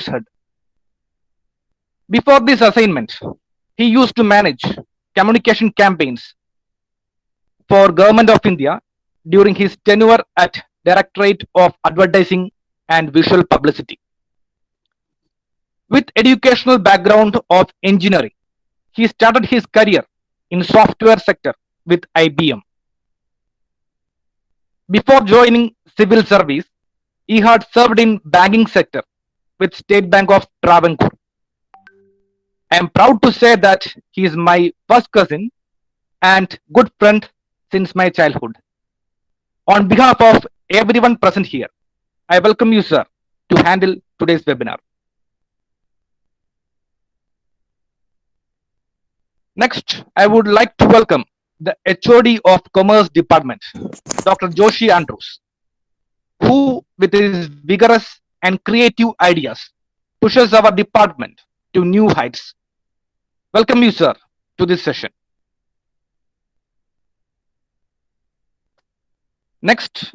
head. Before this assignment, he used to manage communication campaigns for Government of India during his tenure at Directorate of Advertising and Visual Publicity. With educational background of engineering, he started his career in software sector with IBM. Before joining civil service, he had served in banking sector with State Bank of Travancore. I am proud to say that he is my first cousin and good friend since my childhood. On behalf of everyone present here, I welcome you, sir, to handle today's webinar. Next, I would like to welcome the HOD of Commerce Department, Dr. Joshi Andrews, who, with his vigorous and creative ideas, pushes our department to new heights. Welcome you, sir, to this session. Next,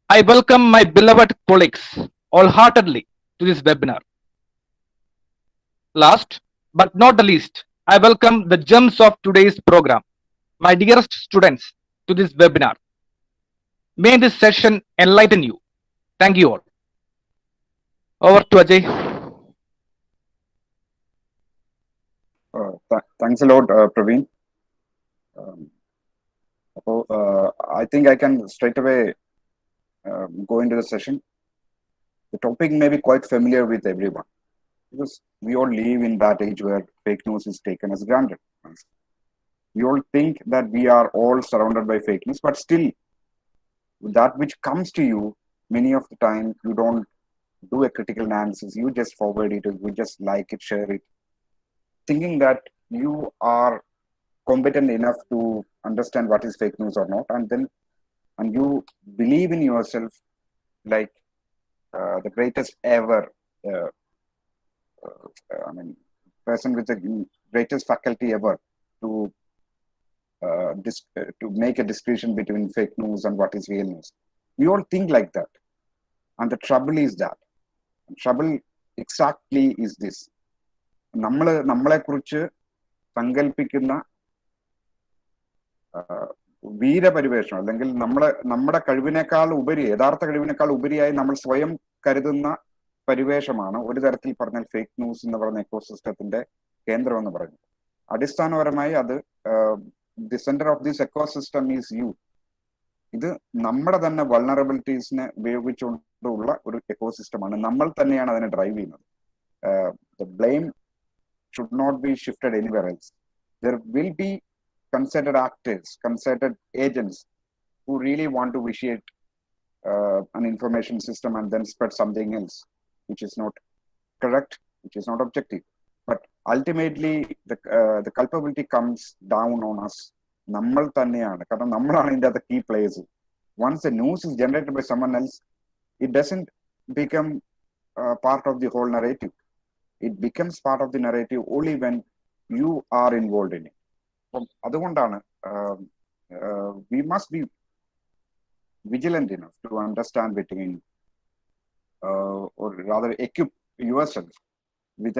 I welcome my beloved colleagues wholeheartedly to this webinar. Last but not the least, I welcome the gems of today's program, my dearest students, to this webinar. May this session enlighten you. Thank you all. Over to Ajay. Thanks a lot, Praveen. I think I can straight away go into the session. The topic may be quite familiar with everyone because we all live in that age where fake news is taken as granted. We all think that we are all surrounded by fake news, but still, that which comes to you, many of the time, you don't do a critical analysis. You just forward it, you just like it, share it, thinking that you are competent enough to understand what is fake news or not, and you believe in yourself like the greatest ever person with the greatest faculty ever to make a distinction between fake news and what is real news. We all think like that, and the trouble is that trouble exactly is this. നമ്മളെ കുറിച്ച് സങ്കല്പിക്കുന്ന വീരപരിവേഷം അല്ലെങ്കിൽ നമ്മുടെ കഴിവിനേക്കാൾ ഉപരി, യഥാർത്ഥ കഴിവിനേക്കാൾ ഉപരിയായി നമ്മൾ സ്വയം കരുതുന്ന പരിവേഷമാണ് ഒരു തരത്തിൽ പറഞ്ഞാൽ ഫേക്ക് ന്യൂസ് എന്ന് പറയുന്ന എക്കോസിസ്റ്റത്തിന്റെ കേന്ദ്രം എന്ന് പറയുന്നത്. അടിസ്ഥാനപരമായി അത് the centre of this ecosystem is you. ഇത് നമ്മുടെ തന്നെ വൾണറബിലിറ്റീസിനെ ഉപയോഗിച്ചുകൊണ്ടുള്ള ഒരു എക്കോസിസ്റ്റമാണ്. നമ്മൾ തന്നെയാണ് അതിനെ ഡ്രൈവ് ചെയ്യുന്നത്. The blame should not be shifted anywhere else. There will be concerted actors, concerted agents who really want to vitiate an information system and then spread something else, which is not correct, which is not objective. But ultimately, the culpability comes down on us. നമ്മൾ തന്നെയാണ്, കാരണം നമ്മളാണ് ഇതിൻ്റെ അത് key players. Once the news is generated by someone else, it doesn't become part of the whole narrative. It becomes part of the narrative only when you are involved in it. അതുകൊണ്ടാണ് we must be vigilant enough to understand between or rather equip yourself with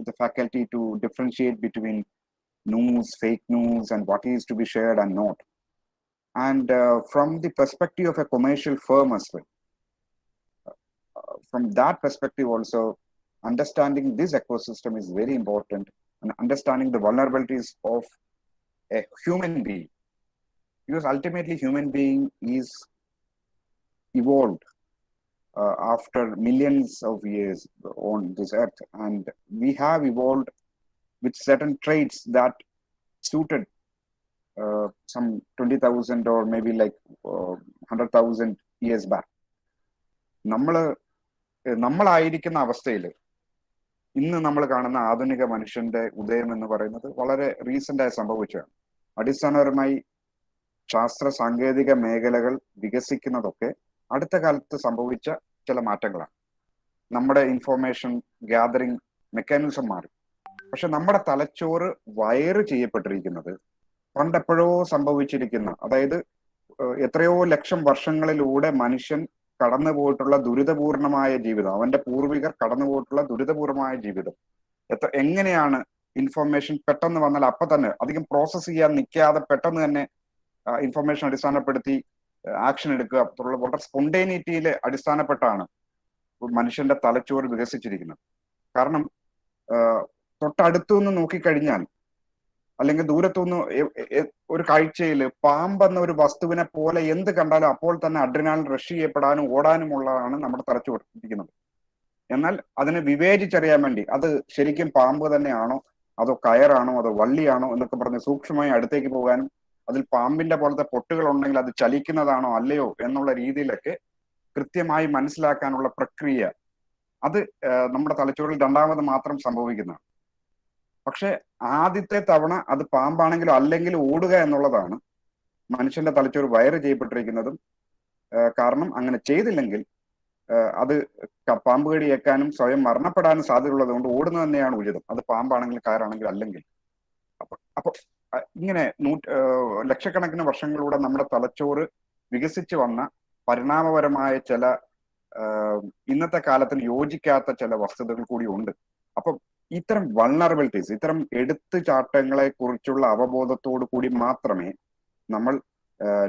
the faculty to differentiate between news, fake news, and what is to be shared and not. And from the perspective of a commercial firm as well, from that perspective also, understanding this ecosystem is very important, and understanding the vulnerabilities of a human being, because ultimately human being is evolved after millions of years on this earth, and we have evolved with certain traits that suited some 20,000 or maybe like 100,000 years back. നമ്മളായിരിക്കുന്ന അവസ്ഥയിൽ ഇന്ന് നമ്മൾ കാണുന്ന ആധുനിക മനുഷ്യന്റെ ഉദയം എന്ന് പറയുന്നത് വളരെ റീസെന്റ് ആയി സംഭവിച്ചതാണ്. അടിസ്ഥാനപരമായി ശാസ്ത്ര സാങ്കേതിക മേഖലകൾ വികസിക്കുന്നതൊക്കെ അടുത്ത കാലത്ത് സംഭവിച്ച ചില മാറ്റങ്ങളാണ്. നമ്മുടെ ഇൻഫോർമേഷൻ ഗ്യാതറിംഗ് മെക്കാനിസം മാറി. പക്ഷെ നമ്മുടെ തലച്ചോറ് വയറ് ചെയ്യപ്പെട്ടിരിക്കുന്നത് പണ്ടെപ്പോഴോ സംഭവിച്ചിരിക്കുന്ന, അതായത് എത്രയോ ലക്ഷം വർഷങ്ങളിലൂടെ മനുഷ്യൻ കടന്നു പോയിട്ടുള്ള ദുരിതപൂർണമായ ജീവിതം, അവന്റെ പൂർവികർ കടന്നു പോയിട്ടുള്ള ദുരിതപൂർണമായ ജീവിതം, എങ്ങനെയാണ് ഇൻഫർമേഷൻ പെട്ടെന്ന് വന്നാൽ അപ്പൊ തന്നെ അധികം പ്രോസസ് ചെയ്യാൻ നിൽക്കാതെ പെട്ടെന്ന് തന്നെ ഇൻഫർമേഷൻ അടിസ്ഥാനപ്പെടുത്തി ആക്ഷൻ എടുക്കുക തുടർന്ന് വളരെ സ്പോണ്ടേനിറ്റിയിൽ അടിസ്ഥാനപ്പെട്ടാണ് മനുഷ്യന്റെ തലച്ചോറ് വികസിച്ചിരിക്കുന്നത്. കാരണം തൊട്ടടുത്തുനിന്ന് നോക്കിക്കഴിഞ്ഞാൽ അല്ലെങ്കിൽ ദൂരത്തുനിന്ന് ഒരു കാഴ്ചയിൽ പാമ്പെന്ന ഒരു വസ്തുവിനെ പോലെ എന്ത് കണ്ടാലും അപ്പോൾ തന്നെ അഡ്രിനാലിൻ റഷ് ചെയ്യപ്പെടാനും ഓടാനുമുള്ളതാണ് നമ്മുടെ തലച്ചോറിരിക്കുന്നത്. എന്നാൽ അതിനെ വിവേചിച്ചറിയാൻ വേണ്ടി അത് ശരിക്കും പാമ്പ് തന്നെയാണോ അതോ കയറാണോ അതോ വള്ളിയാണോ എന്നൊക്കെ പറഞ്ഞ് സൂക്ഷ്മമായി അടുത്തേക്ക് പോകാനും അതിൽ പാമ്പിന്റെ പോലത്തെ പൊട്ടുകൾ ഉണ്ടെങ്കിൽ അത് ചലിക്കുന്നതാണോ അല്ലയോ എന്നുള്ള രീതിയിലൊക്കെ കൃത്യമായി മനസ്സിലാക്കാനുള്ള പ്രക്രിയ അത് നമ്മുടെ തലച്ചോറിൽ രണ്ടാമത് മാത്രം സംഭവിക്കുന്നതാണ്. പക്ഷെ ആദ്യത്തെ തവണ അത് പാമ്പാണെങ്കിലും അല്ലെങ്കിൽ ഓടുക എന്നുള്ളതാണ് മനുഷ്യന്റെ തലച്ചോറ് വയറ് ചെയ്യപ്പെട്ടിരിക്കുന്നതും. കാരണം അങ്ങനെ ചെയ്തില്ലെങ്കിൽ അത് പാമ്പ് കടിയേക്കാനും സ്വയം മരണപ്പെടാനും സാധ്യതയുള്ളത് കൊണ്ട് ഓടുന്നത് തന്നെയാണ് ഉചിതം, അത് പാമ്പാണെങ്കിൽ കയറാണെങ്കിൽ അല്ലെങ്കിൽ. അപ്പൊ ഇങ്ങനെ ലക്ഷക്കണക്കിന് വർഷങ്ങളിലൂടെ നമ്മുടെ തലച്ചോറ് വികസിച്ചു വന്ന പരിണാമപരമായ ചില ഇന്നത്തെ കാലത്തിന് യോജിക്കാത്ത ചില വസ്തുതകൾ കൂടി ഉണ്ട്. അപ്പൊ ഇത്തരം വൾണറബിലിറ്റീസ്, ഇത്തരം എടുത്തുചാട്ടങ്ങളെ കുറിച്ചുള്ള അവബോധത്തോടു കൂടി മാത്രമേ നമ്മൾ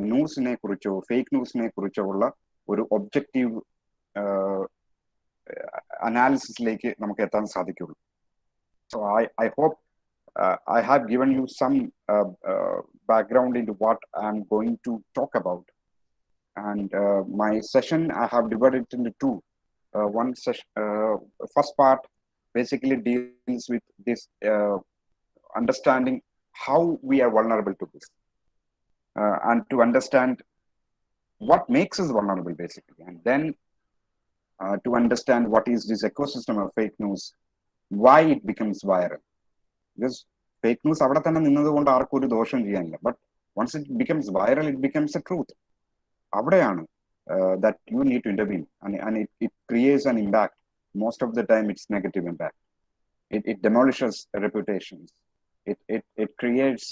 ന്യൂസിനെ കുറിച്ചോ ഫേക്ക് ന്യൂസിനെ കുറിച്ചോ ഉള്ള ഒരു ഒബ്ജക്റ്റീവ് അനാലിസിസിലേക്ക് നമുക്ക് എത്താൻ സാധിക്കുള്ളൂ. So I hope I have given you some background into what I'm going to talk about. And my session, I have divided it into two. One session, first part basically deals with this understanding how we are vulnerable to this. And to understand what makes us vulnerable basically. And then to understand what is this ecosystem of fake news, why it becomes viral. Because fake news അവിടെ തന്നെ നിന്നതുകൊണ്ട് ആർക്കും ഒരു ദോഷം ചെയ്യാനില്ല. But once it becomes viral it becomes a truth. അവിടെയാണ് that you need to intervene, and it creates an impact. Most of the time it's negative impact. It demolishes reputations. It creates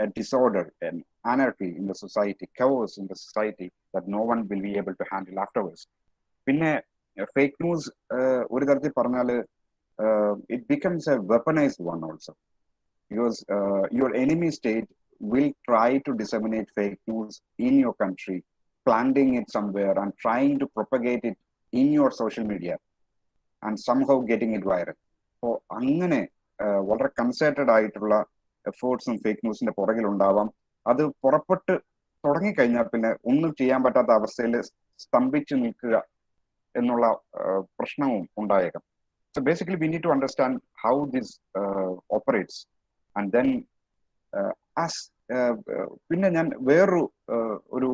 a disorder and anarchy in the society, chaos in the society that no one will be able to handle afterwards. പിന്നെ fake news ഒരു തരത്തിൽ പറഞ്ഞാൽ it becomes a weaponized one also, because your enemy state will try to disseminate fake news in your country, planting it somewhere and trying to propagate it in your social media and somehow getting it viral. So അങ്ങനെ വളരെ concerted ആയിട്ടുള്ള എഫേർട്സും fake ന്യൂസിന്റെ പുറകിൽ ഉണ്ടാവാം. അത് പുറപ്പെട്ട് തുടങ്ങിക്കഴിഞ്ഞാൽ പിന്നെ ഒന്നും ചെയ്യാൻ പറ്റാത്ത അവസ്ഥയിൽ സ്തംഭിച്ചു നിൽക്കുക എന്നുള്ള പ്രശ്നവും ഉണ്ടായേക്കാം. So basically, we need to understand how this operates, and then പിന്നെ ഞാൻ വേറൊരു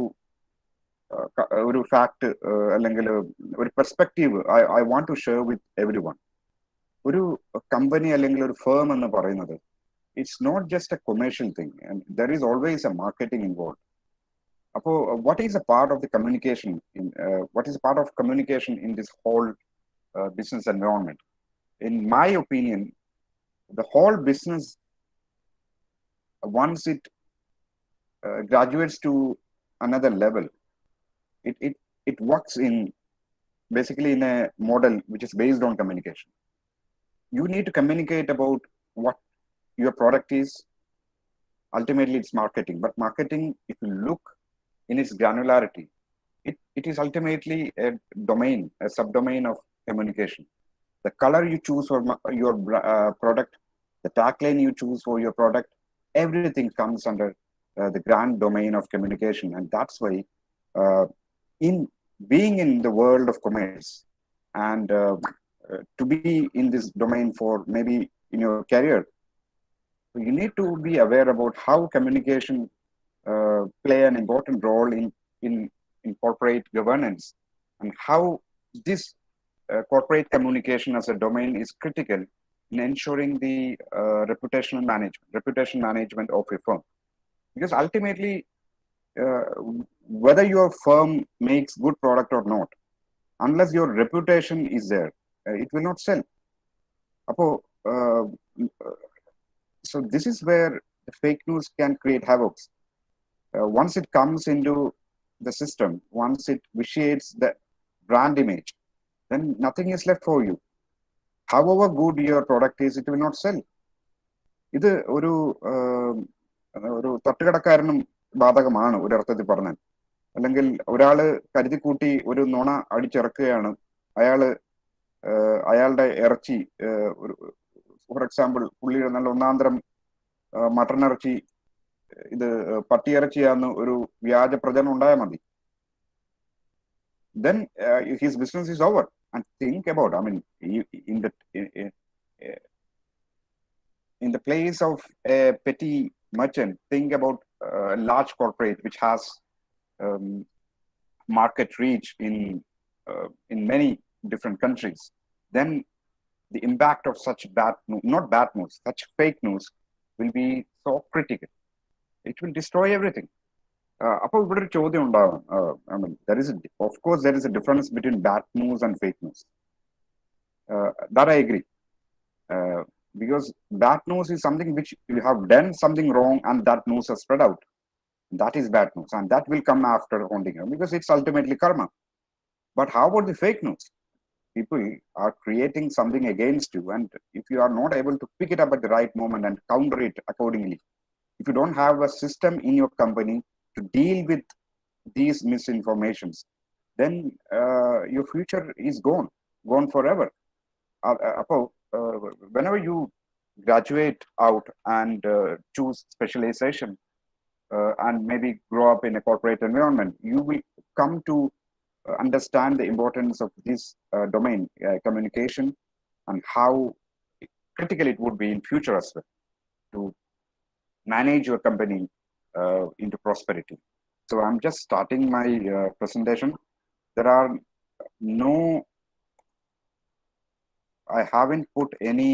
ഒരു ഫാക്ട് അല്ലെങ്കിൽ ഒരു perspective I want to share with every one. ഒരു കമ്പനി അല്ലെങ്കിൽ ഒരു ഫേം എന്ന് പറയുന്നത് it's not just a commercial thing, and there is always a marketing involve. അപ്പോൾ what is a part of the communication in this whole business environment? In my opinion, the whole business, once it graduates to another level, it works in basically in a model which is based on communication. You need to communicate about what your product is. Ultimately it's marketing, but marketing, if you look in its granularity, it is ultimately a domain, a subdomain of communication. The color you choose for your product, the tagline you choose for your product, everything comes under the grand domain of communication. And that's why in being in the world of commerce and to be in this domain for maybe in your career, you need to be aware about how communication play an important role in corporate governance, and how this corporate communication as a domain is critical in ensuring the reputation management of a firm. Because ultimately, whether your firm makes good product or not, unless your reputation is there, it will not sell. So this is where the fake news can create havoc. Once it comes into the system, once it vitiates the brand image, then nothing is left for you. However good your product is, it will not sell. ഇത് ഒരു തട്ടുകടക്കാരനും ബാധകമാണ് ഒരർത്ഥത്തിൽ പറഞ്ഞാൽ. അല്ലെങ്കിൽ ഒരാള് കരുതിക്കൂട്ടി ഒരു നുണ അടിച്ചിറക്കുകയാണ്, അയാളുടെ ഇറച്ചി, ഫോർ എക്സാമ്പിൾ പുള്ളിയുടെ നല്ല ഒന്നാന്തരം മട്ടൺ ഇറച്ചി ഇത് പട്ടിയിറച്ചിയാന്ന് ഒരു വ്യാജ പ്രചരണം ഉണ്ടായാൽ മതി. Then his business is over. And think about, I mean, in the place of a petty merchant, think about a large corporate which has market reach in many different countries. Then the impact of such not bad news, such fake news will be so critical. It will destroy everything. അപ്പോൾ ഇവിടെ ഒരു ചോദ്യം ഉണ്ടാകും. I mean, of course there is a difference between bad news and fake news. That I agree. Because bad news is something which you have done something wrong and that news has spread out. That is bad news, and that will come after haunting you because it's ultimately karma. But how about the fake news? People are creating something against you, and if you are not able to pick it up at the right moment and counter it accordingly, if you don't have a system in your company to deal with these misinformations, then your future is gone forever. Whenever you graduate out and choose specialization and maybe grow up in a corporate environment, you will come to understand the importance of this domain, communication, and how critical it would be in future as well to manage your company into prosperity. So I'm just starting my presentation. There are I haven't put any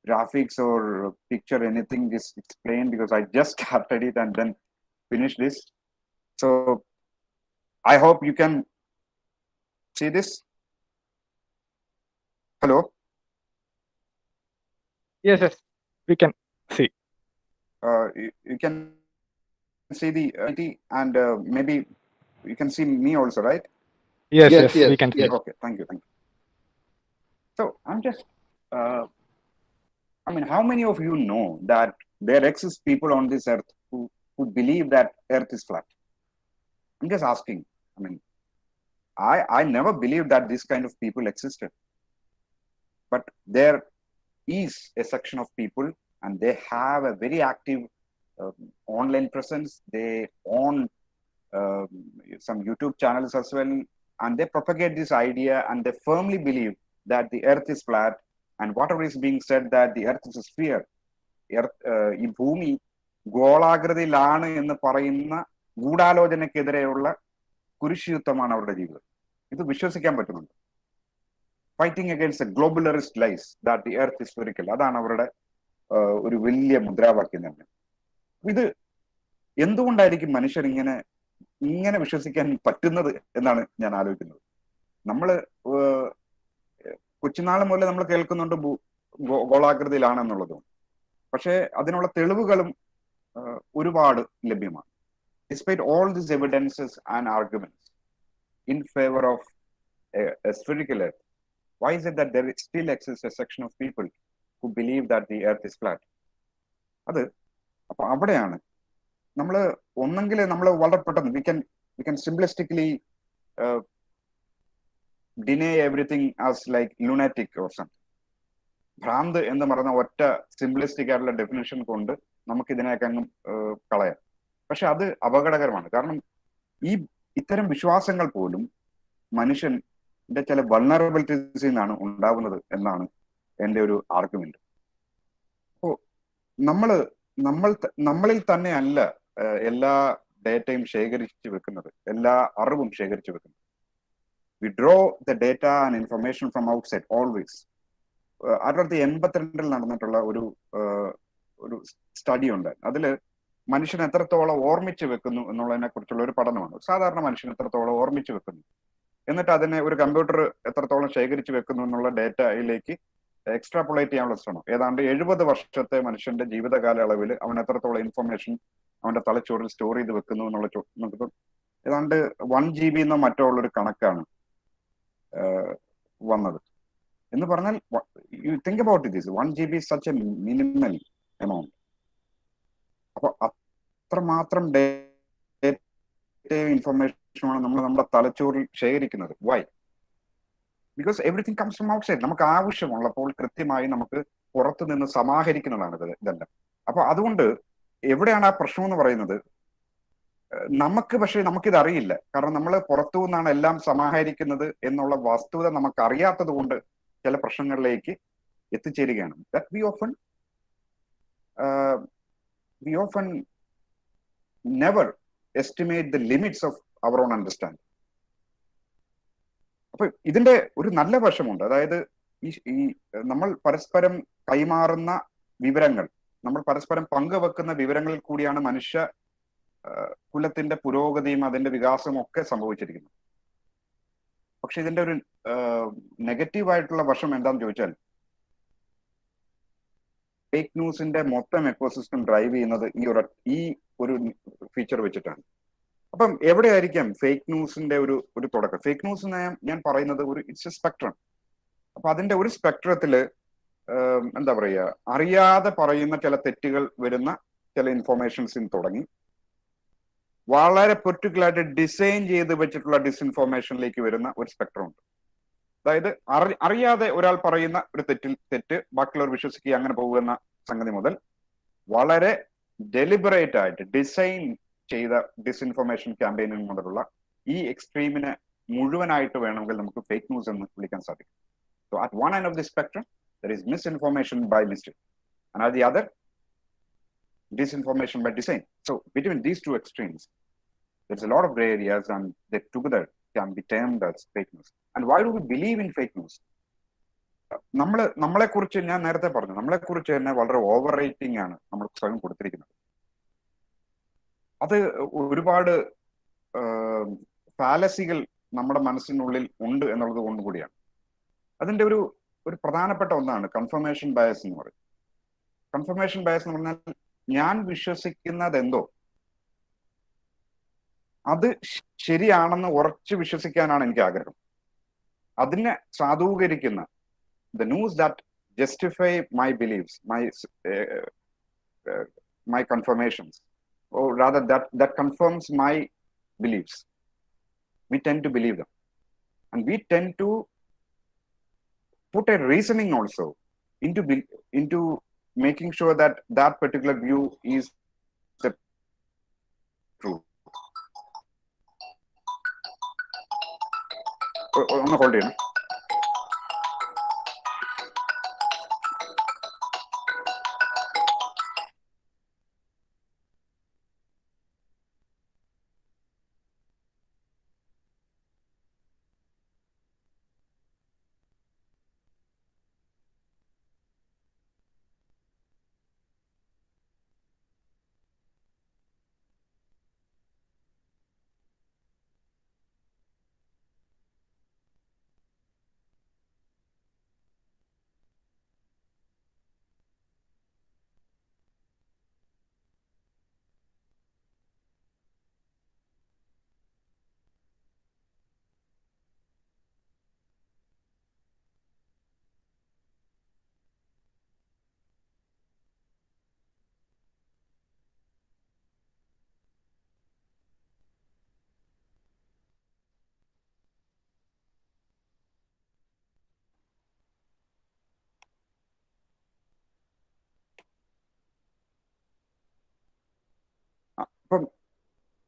graphics or picture, anything, just explain, because I just started it and then finished this. So I hope you can see this. Hello? Yes, we can see. You can see the and maybe you can see me also, right? Yes, we can see. Okay, thank you. So I'm just, I mean, how many of you know that there exist people on this earth who believe that earth is flat? I'm just asking. I mean, I never believed that this kind of people existed. But there is a section of people, and they have a very active online presence. They own some YouTube channels as well, and they propagate this idea, and they firmly believe that the earth is flat, and whatever is being said that the earth is a sphere, ഈ ഭൂമി ഗോളാകൃതിയിലാണ് എന്ന് പറയുന്ന ഗൂഢാലോചനക്കെതിരെയുള്ള കുരിശുയുദ്ധമാണ് അവരുടെ ജീവിതം. ഇത് വിശ്വസിക്കാൻ പറ്റുന്നുണ്ട്. Fighting against a globalist lies that the earth is spherical. അതാണ് അവരുടെ ഒരു വലിയ മുദ്രാവാക്യം തന്നെ. ഇത് എന്തുകൊണ്ടായിരിക്കും മനുഷ്യർ ഇങ്ങനെ വിശ്വസിക്കാൻ പറ്റുന്നത് എന്നാണ് ഞാൻ ആലോചിക്കുന്നത്. നമ്മള് കൊച്ചുനാൾ മുതലേ നമ്മൾ കേൾക്കുന്നുണ്ട് ഗോളാകൃതിയിലാണെന്നുള്ളതും, പക്ഷെ അതിനുള്ള തെളിവുകളും ഒരുപാട് ലഭ്യമാണ്. Despite all these evidences and arguments in favor of a spherical earth, why is it that there still exists a section of people who believe that the earth is flat? അപ്പൊ അവിടെയാണ് നമ്മൾ ഒന്നെങ്കിൽ നമ്മൾ വളരെ പെട്ടെന്ന് we can simplistically deny everything as like lunatic or something. ഭ്രാന്ത് എന്ന് പറയുന്ന ഒറ്റ സിംപ്ലിസ്റ്റിക് ആയിട്ടുള്ള ഡെഫിനേഷൻ കൊണ്ട് നമുക്ക് ഇതിനെയൊക്കെ അങ്ങ് കളയാം. പക്ഷെ അത് അപകടകരമാണ്. കാരണം ഇത്തരം വിശ്വാസങ്ങൾ പോലും മനുഷ്യന്റെ ചില വൾണറബിലിറ്റീസിൽ നിന്നാണ് ഉണ്ടാവുന്നത് എന്നാണ് എൻ്റെ ഒരു ആർഗ്യുമെന്റ്. അപ്പോ നമ്മളിൽ തന്നെയല്ല എല്ലാ ഡേറ്റയും ശേഖരിച്ചു വെക്കുന്നത്, എല്ലാ അറിവും ശേഖരിച്ചു വെക്കുന്നത്. V draw the data and information from outside always. 1982 നടന്നിട്ടുള്ള ഒരു സ്റ്റഡി ഉണ്ട്. അതില് മനുഷ്യൻ എത്രത്തോളം ഓർമ്മിച്ചു വെക്കുന്നു എന്നുള്ളതിനെ കുറിച്ചുള്ള ഒരു പഠനമാണ്. സാധാരണ മനുഷ്യൻ എത്രത്തോളം ഓർമ്മിച്ചു വെക്കുന്നു, എന്നിട്ട് അതിനെ ഒരു കമ്പ്യൂട്ടർ എത്രത്തോളം ശേഖരിച്ചു വെക്കുന്നു എന്നുള്ള ഡേറ്റയിലേക്ക് എക്സ്ട്രാപൊളേറ്റ് ചെയ്യാനുള്ള ശ്രമം. ഏതാണ്ട് 70 വർഷത്തെ മനുഷ്യന്റെ ജീവിത കാലയളവിൽ അവൻ എത്രത്തോളം ഇൻഫർമേഷൻ അവന്റെ തലച്ചോറിൽ സ്റ്റോർ ചെയ്ത് വെക്കുന്നു എന്നുള്ള നോക്കുമ്പോൾ ഏതാണ്ട് 1 GB എന്നോ മറ്റോ ഉള്ളൊരു കണക്കാണ് വന്നത്. എന്ന് പറഞ്ഞാൽ you think about this 1 GB such a minimal amount. അപ്പൊ അത്രമാത്രം ഇൻഫർമേഷനാണ് നമ്മൾ നമ്മുടെ തലച്ചോറിൽ ശേഖരിക്കുന്നത്. Why? Because everything comes from outside. നമുക്ക് ആവശ്യമുള്ളപ്പോൾ കൃത്യമായി നമുക്ക് പുറത്തു നിന്ന് സമാഹരിക്കുന്നതാണ് ഇതെല്ലാം. അപ്പൊ അതുകൊണ്ട് എവിടെയാണ് ആ പ്രശ്നം എന്ന് പറയുന്നത്? പക്ഷെ നമുക്കിത് അറിയില്ല. കാരണം നമ്മൾ പുറത്തു നിന്നാണ് എല്ലാം സമാഹരിക്കുന്നത് എന്നുള്ള വസ്തുത നമുക്ക് അറിയാത്തത് കൊണ്ട് ചില പ്രശ്നങ്ങളിലേക്ക് എത്തിച്ചേരുകയാണ്. That we often never estimate the limits of our own understanding. അപ്പൊ ഇതിന്റെ ഒരു നല്ല വശമുണ്ട്. അതായത് ഈ നമ്മൾ പരസ്പരം കൈമാറുന്ന വിവരങ്ങൾ, നമ്മൾ പരസ്പരം പങ്കുവെക്കുന്ന വിവരങ്ങളിൽ കൂടിയാണ് മനുഷ്യ കുലത്തിന്റെ പുരോഗതിയും അതിന്റെ വികാസവും ഒക്കെ സംഭവിച്ചിരിക്കുന്നത്. പക്ഷെ ഇതിന്റെ ഒരു നെഗറ്റീവായിട്ടുള്ള വശം എന്താന്ന് ചോദിച്ചാൽ, ഫേക്ക് ന്യൂസിന്റെ മൊത്തം എക്കോസിസ്റ്റം ഡ്രൈവ് ചെയ്യുന്നത് ഈ ഒരു ഫീച്ചർ വെച്ചിട്ടാണ്. അപ്പം എവിടെയായിരിക്കാം ഫേക്ക് ന്യൂസിന്റെ ഒരു തുടക്കം? ഫേക്ക് ന്യൂസ് ഞാൻ പറയുന്നത് ഇറ്റ്സ് എ സ്പെക്ട്രം. അപ്പൊ അതിന്റെ ഒരു സ്പെക്ട്രത്തില് എന്താ പറയുക, അറിയാതെ പറയുന്ന ചില തെറ്റുകൾ വരുന്ന ചില ഇൻഫോർമേഷൻസിൽ തുടങ്ങി വളരെ പെർട്ടിക്കുലറായിട്ട് ഡിസൈൻ ചെയ്ത് വെച്ചിട്ടുള്ള ഡിസ്ഇൻഫോർമേഷനിലേക്ക് വരുന്ന ഒരു സ്പെക്ട്രം ഉണ്ട്. അതായത് അറിയാതെ ഒരാൾ പറയുന്ന ഒരു തെറ്റ് ബാക്കിയുള്ളവർ വിശ്വസിക്കുക, അങ്ങനെ പോകുന്ന സംഗതി മുതൽ വളരെ ഡെലിബറേറ്റ് ആയിട്ട് ഡിസൈൻ ചെയ്ത ഡിസ്ഇൻഫർമേഷൻ ക്യാമ്പയിനിങ് മുതലുള്ള ഈ എക്സ്ട്രീമിനെ മുഴുവനായിട്ട് വേണമെങ്കിൽ നമുക്ക് ഫേക്ക് ന്യൂസ് എന്ന് വിളിക്കാൻ സാധിക്കും. So at one end of the spectrum there is misinformation by mistake, and at the other disinformation by design. So between these two extremes, there's a lot of gray areas, and they together can be termed as fake news. And why do we believe in fake news? നമ്മളെ കുറിച്ച് ഞാൻ നേരത്തെ പറഞ്ഞു, നമ്മളെ കുറിച്ച് തന്നെ വളരെ over rating ആണ് നമ്മൾ സ്വയം കൊടുത്തിരിക്കുന്നത്. അത് ഒരുപാട് ഫാലസികൾ നമ്മുടെ മനസ്സിനുള്ളിൽ ഉണ്ട് എന്നുള്ളത് കൊണ്ടുകൂടിയാണ്. അതിന്റെ ഒരു പ്രധാനപ്പെട്ട ഒന്നാണ് കൺഫർമേഷൻ ബയസ് എന്ന് പറയും. കൺഫർമേഷൻ ബയസ് എന്ന് പറഞ്ഞാൽ ഞാൻ വിശ്വസിക്കുന്നത് എന്തോ അത് ശരിയാണെന്ന് ഉറച്ചു വിശ്വസിക്കാനാണ് എനിക്ക് ആഗ്രഹം. അതിനെ സാധൂകരിക്കുന്ന the news that justify my beliefs, my confirmations, or rather that confirms my beliefs, we tend to believe them, and we tend to put a reasoning also into making sure that that particular view is the truth. ഒന്ന് hold ചെയ്യണം.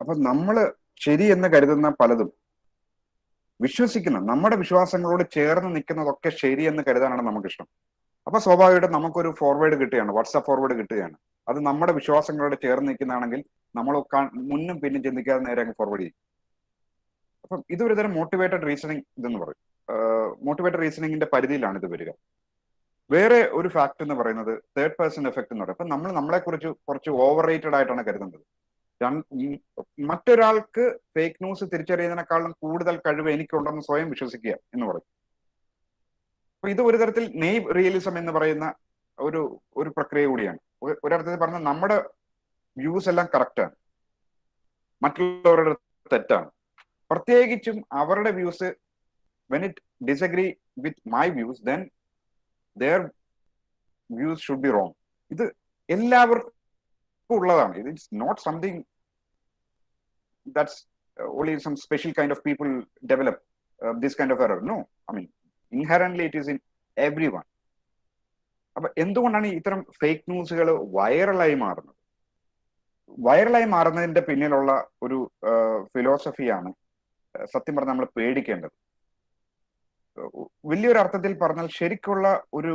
അപ്പം നമ്മള് ശരി എന്ന് കരുതുന്ന പലതും വിശ്വസിക്കുന്ന, നമ്മുടെ വിശ്വാസങ്ങളോട് ചേർന്ന് നിൽക്കുന്നതൊക്കെ ശരി എന്ന് കരുതാനാണ് നമുക്കിഷ്ടം. അപ്പൊ സ്വാഭാവികമായിട്ടും നമുക്കൊരു ഫോർവേഡ് കിട്ടുകയാണ്, വാട്സാപ്പ് ഫോർവേഡ് കിട്ടുകയാണ്. അത് നമ്മുടെ വിശ്വാസങ്ങളോട് ചേർന്ന് നിൽക്കുന്നതാണെങ്കിൽ നമ്മൾ മുന്നും പിന്നും ചിന്തിക്കാതെ നേരെ അങ്ങ് ഫോർവേഡ് ചെയ്യും. അപ്പം ഇതൊരു തരം മോട്ടിവേറ്റഡ് റീസണിങ് ഇതെന്ന് പറയും. മോട്ടിവേറ്റഡ് റീസണിങ്ങിന്റെ പരിധിയിലാണ് ഇത് വരിക. വേറെ ഒരു ഫാക്ട് എന്ന് പറയുന്നത് തേർഡ് പേഴ്സൺ എഫക്ട് എന്ന് പറയും. അപ്പൊ നമ്മൾ നമ്മളെ കുറിച്ച് കുറച്ച് ഓവർ റേറ്റഡ് ആയിട്ടാണ് കരുതുന്നത്. മറ്റൊരാൾക്ക് ഫേക്ക് ന്യൂസ് തിരിച്ചറിയുന്നതിനേക്കാളും കൂടുതൽ കഴിവ് എനിക്കുണ്ടെന്ന് സ്വയം വിശ്വസിക്കുക എന്ന് പറയും. അപ്പൊ ഇത് ഒരു തരത്തിൽ നെയ്വ് റിയലിസം എന്ന് പറയുന്ന ഒരു പ്രക്രിയ കൂടിയാണ്. ഒരർത്ഥത്തിൽ പറഞ്ഞാൽ വ്യൂസ് എല്ലാം കറക്റ്റാണ്, മറ്റുള്ളവരുടെ തെറ്റാണ്. പ്രത്യേകിച്ചും അവരുടെ views when it disagree with my views, then their views should be wrong. ഇത് എല്ലാവർക്കും ഉള്ളതാണ്. It's not something that's only some special kind of people develop this kind of error. No, I mean inherently it is in everyone. അപ്പൊ എന്തുകൊണ്ടാണ് ഇത്തരം fake ന്യൂസുകൾ വൈറലായി മാറുന്നത്? വൈറലായി മാറുന്നതിന്റെ പിന്നിലുള്ള ഒരു ഫിലോസഫിയാണ് സത്യം പറഞ്ഞാൽ നമ്മൾ പേടിക്കേണ്ടത്. വലിയൊരു അർത്ഥത്തിൽ പറഞ്ഞാൽ ശരിക്കുള്ള ഒരു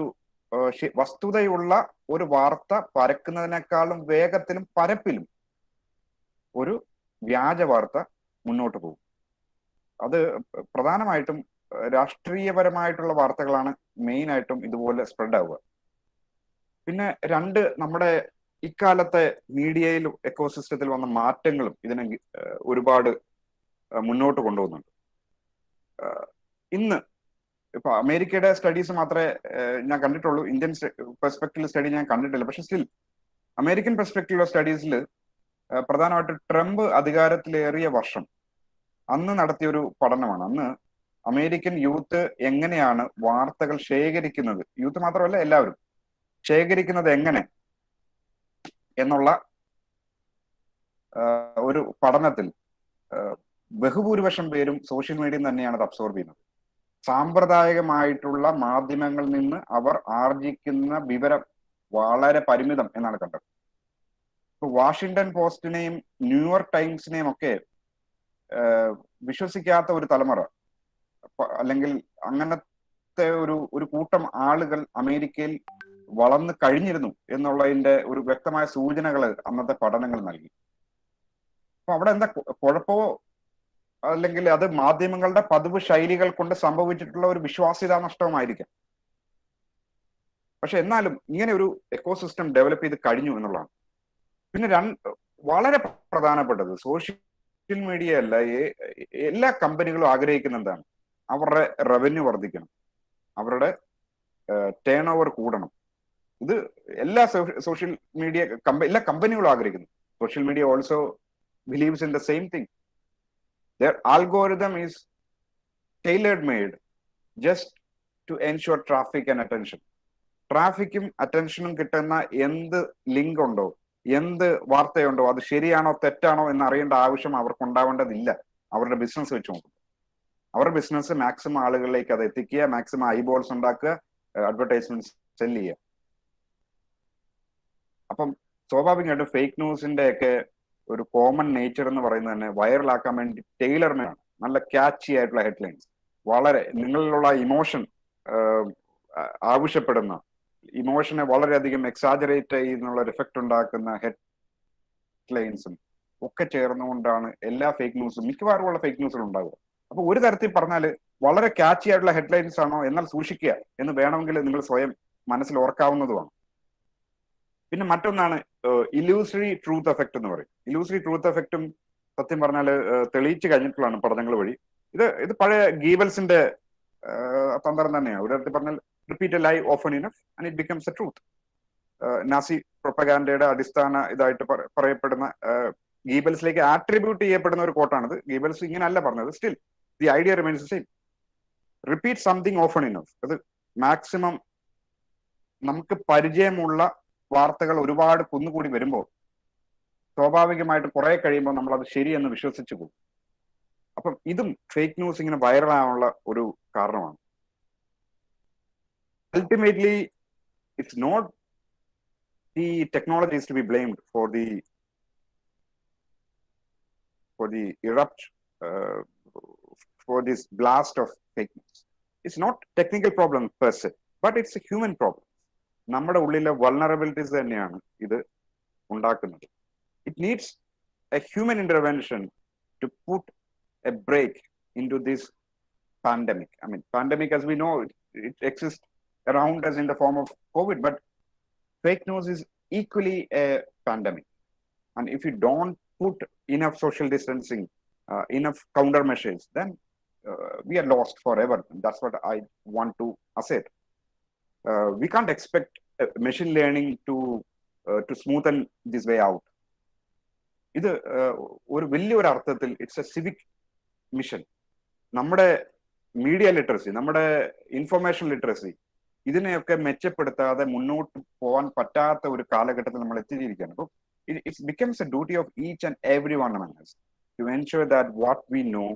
വസ്തുതയുള്ള ഒരു വാർത്ത പരക്കുന്നതിനേക്കാളും വേഗത്തിലും പരപ്പിലും ഒരു വ്യാജ വാർത്ത മുന്നോട്ട് പോകും. അത് പ്രധാനമായിട്ടും രാഷ്ട്രീയപരമായിട്ടുള്ള വാർത്തകളാണ് മെയിൻ ആയിട്ടും ഇതുപോലെ സ്പ്രെഡ് ആവുക. പിന്നെ രണ്ട്, നമ്മുടെ ഇക്കാലത്തെ മീഡിയയിൽ എക്കോസിസ്റ്റത്തിൽ വന്ന മാറ്റങ്ങളും ഇതിനെ ഒരുപാട് മുന്നോട്ട് കൊണ്ടുപോകുന്നുണ്ട്. ഇന്ന് ഇപ്പൊ അമേരിക്കയുടെ സ്റ്റഡീസ് മാത്രമേ ഞാൻ കണ്ടിട്ടുള്ളൂ, ഇന്ത്യൻ പെർസ്പെക്റ്റീവ് സ്റ്റഡി ഞാൻ കണ്ടിട്ടില്ല. പക്ഷെ സ്റ്റിൽ അമേരിക്കൻ പെർസ്പെക്റ്റീവ് സ്റ്റഡീസിൽ പ്രധാനമായിട്ട് ട്രംപ് അധികാരത്തിലേറിയ വർഷം അന്ന് നടത്തിയൊരു പഠനമാണ്. അന്ന് അമേരിക്കൻ യൂത്ത് എങ്ങനെയാണ് വാർത്തകൾ ശേഖരിക്കുന്നത്, യൂത്ത് മാത്രമല്ല എല്ലാവരും ശേഖരിക്കുന്നത് എങ്ങനെ എന്നുള്ള ഒരു പഠനത്തിൽ ബഹുഭൂരിപക്ഷം പേരും സോഷ്യൽ മീഡിയയിൽ തന്നെയാണ് അത് അബ്സോർബ് ചെയ്യുന്നത്. സാമ്പ്രദായികമായിട്ടുള്ള മാധ്യമങ്ങളിൽ നിന്ന് അവർ ആർജിക്കുന്ന വിവരം വളരെ പരിമിതം എന്നാണ് കണ്ടത്. ഇപ്പൊ വാഷിംഗ്ടൺ പോസ്റ്റിനെയും ന്യൂയോർക്ക് ടൈംസിനെയും ഒക്കെ വിശ്വസിക്കാത്ത ഒരു തലമുറ, അല്ലെങ്കിൽ അങ്ങനത്തെ ഒരു കൂട്ടം ആളുകൾ അമേരിക്കയിൽ വളർന്നു കഴിഞ്ഞിരുന്നു എന്നുള്ളതിന്റെ ഒരു വ്യക്തമായ സൂചനകൾ അന്നത്തെ പഠനങ്ങൾ നൽകി. അപ്പൊ അവിടെ എന്താ കുഴപ്പമോ അല്ലെങ്കിൽ അത് മാധ്യമങ്ങളുടെ പതിവ് ശൈലികൾ കൊണ്ട് സംഭവിച്ചിട്ടുള്ള ഒരു വിശ്വാസ്യതാ നഷ്ടവുമായിരിക്കാം. പക്ഷെ എന്നാലും ഇങ്ങനെ ഒരു എക്കോസിസ്റ്റം ഡെവലപ്പ് ചെയ്ത് കഴിഞ്ഞു എന്നുള്ളതാണ്. പിന്നെ വളരെ പ്രധാനപ്പെട്ടത്, സോഷ്യൽ മീഡിയ അല്ല, എല്ലാ കമ്പനികളും ആഗ്രഹിക്കുന്ന എന്താണ്? അവരുടെ റവന്യൂ വർദ്ധിക്കണം, അവരുടെ ടേൺ ഓവർ കൂടണം. ഇത് എല്ലാ സോഷ്യൽ മീഡിയ എല്ലാ കമ്പനികളും ആഗ്രഹിക്കുന്നു. Social media also believes in the same thing. Their algorithm is tailor made just to ensure traffic and attention. ട്രാഫിക്കും അറ്റൻഷനും കിട്ടുന്ന എന്ത് ലിങ്ക് ഉണ്ടോ, എന്ത് വാർത്തയുണ്ടോ, അത് ശരിയാണോ തെറ്റാണോ എന്ന് അറിയേണ്ട ആവശ്യം അവർക്ക് ഉണ്ടാവേണ്ടതില്ല. അവരുടെ ബിസിനസ് വെച്ച് നോക്കും. അവരുടെ ബിസിനസ് മാക്സിമം ആളുകളിലേക്ക് അത് എത്തിക്കുക, മാക്സിമം ഐബോൾസ് ഉണ്ടാക്കുക, അഡ്വർടൈസ്മെന്റ് സെല് ചെയ്യുക. അപ്പം സ്വാഭാവികമായിട്ടും ഫേക്ക് ന്യൂസിന്റെ ഒക്കെ ഒരു കോമൺ നേച്ചർ എന്ന് പറയുന്നത് തന്നെ വൈറലാക്കാൻ വേണ്ടി ടൈലർമെയ്ഡ് ആണ്. നല്ല ക്യാച്ചി ആയിട്ടുള്ള ഹെഡ്ലൈൻസ്, വളരെ നിങ്ങളിലുള്ള ഇമോഷൻ ആവശ്യപ്പെടുന്ന, ഇമോഷനെ വളരെയധികം എക്സാജറേറ്റ് ചെയ്യുന്നുള്ള ഒരു എഫക്റ്റ് ഉണ്ടാക്കുന്ന ഹെഡ്ലൈൻസും ഒക്കെ ചേർന്നുകൊണ്ടാണ് എല്ലാ ഫേക്ക് ന്യൂസും, മിക്കവാറും ഉള്ള ഫേക്ക് ന്യൂസുകൾ ഉണ്ടാവുക. അപ്പൊ ഒരു തരത്തിൽ പറഞ്ഞാൽ വളരെ ക്യാച്ചി ആയിട്ടുള്ള ഹെഡ്ലൈൻസ് ആണോ, എന്നാൽ സൂക്ഷിക്കുക എന്ന് വേണമെങ്കിൽ നിങ്ങൾ സ്വയം മനസ്സിൽ ഓർക്കാവുന്നതുമാണ്. പിന്നെ മറ്റൊന്നാണ് ഇലൂസറി ട്രൂത്ത് എഫക്ട് എന്ന് പറയും. ഇലൂസറി ട്രൂത്ത് എഫക്റ്റും സത്യം പറഞ്ഞാൽ തെളിയിച്ചു കഴിഞ്ഞിട്ടുള്ളതാണ് പഠനങ്ങൾ വഴി. ഇത് പഴയ ഗീബൽസിന്റെ തന്ത്രം തന്നെയാണ്. ഒരു തരത്തിൽ പറഞ്ഞാൽ repeat a lie often enough and it becomes a truth. Nazi പ്രൊപ്പഗാൻഡയുടെ അടിസ്ഥാന ഇതായിട്ട് പറയപ്പെടുന്ന ഗീബൽസിലേക്ക് ആട്രിബ്യൂട്ട് ചെയ്യപ്പെടുന്ന ഒരു കോട്ടാണിത്. ഗീബൽസ് ഇങ്ങനെ അല്ല പറഞ്ഞത്. Still the idea remains same. Repeat something often enough. അത് മാക്സിമം നമുക്ക് പരിചയമുള്ള വാർത്തകൾ ഒരുപാട് കുന്നുകൂടി വരുമ്പോൾ സ്വാഭാവികമായിട്ട് കുറെ കഴിയുമ്പോൾ നമ്മൾ അത് ശരിയെന്ന് വിശ്വസിച്ചു പോകും. അപ്പം ഇതും ഫേക്ക് ന്യൂസ് ഇങ്ങനെ വൈറലാകാനുള്ള ഒരു കാരണമാണ്. Ultimately it's not the technology is to be blamed for the erupt for this blast of fake news. It's not technical problem per se, but it's a human problem. നമ്മുടെ ഉള്ളിലെ vulnerabilities തന്നെയാണ് ഇത് ഉണ്ടാക്കുന്നത്. It needs a human intervention to put a brake into this pandemic. I mean pandemic as we know it exists around us in the form of COVID, but fake news is equally a pandemic. And if you don't put enough social distancing, enough countermeasures, then we are lost forever. And that's what I want to assert. We can't expect machine learning to smoothen this way out. ഇത് ഒരു വലിയൊരു അർത്ഥത്തിൽ it's A civic mission. നമ്മുടെ media literacy, നമ്മുടെ information literacy, ഇതിനെയൊക്കെ മെച്ചപ്പെടുത്താതെ മുന്നോട്ട് പോകാൻ പറ്റാത്ത ഒരു കാലഘട്ടത്തിൽ നമ്മൾ എത്തിയിരിക്കുകയാണ്. അപ്പോൾ it becomes a duty of each and every one among us to ensure that what we know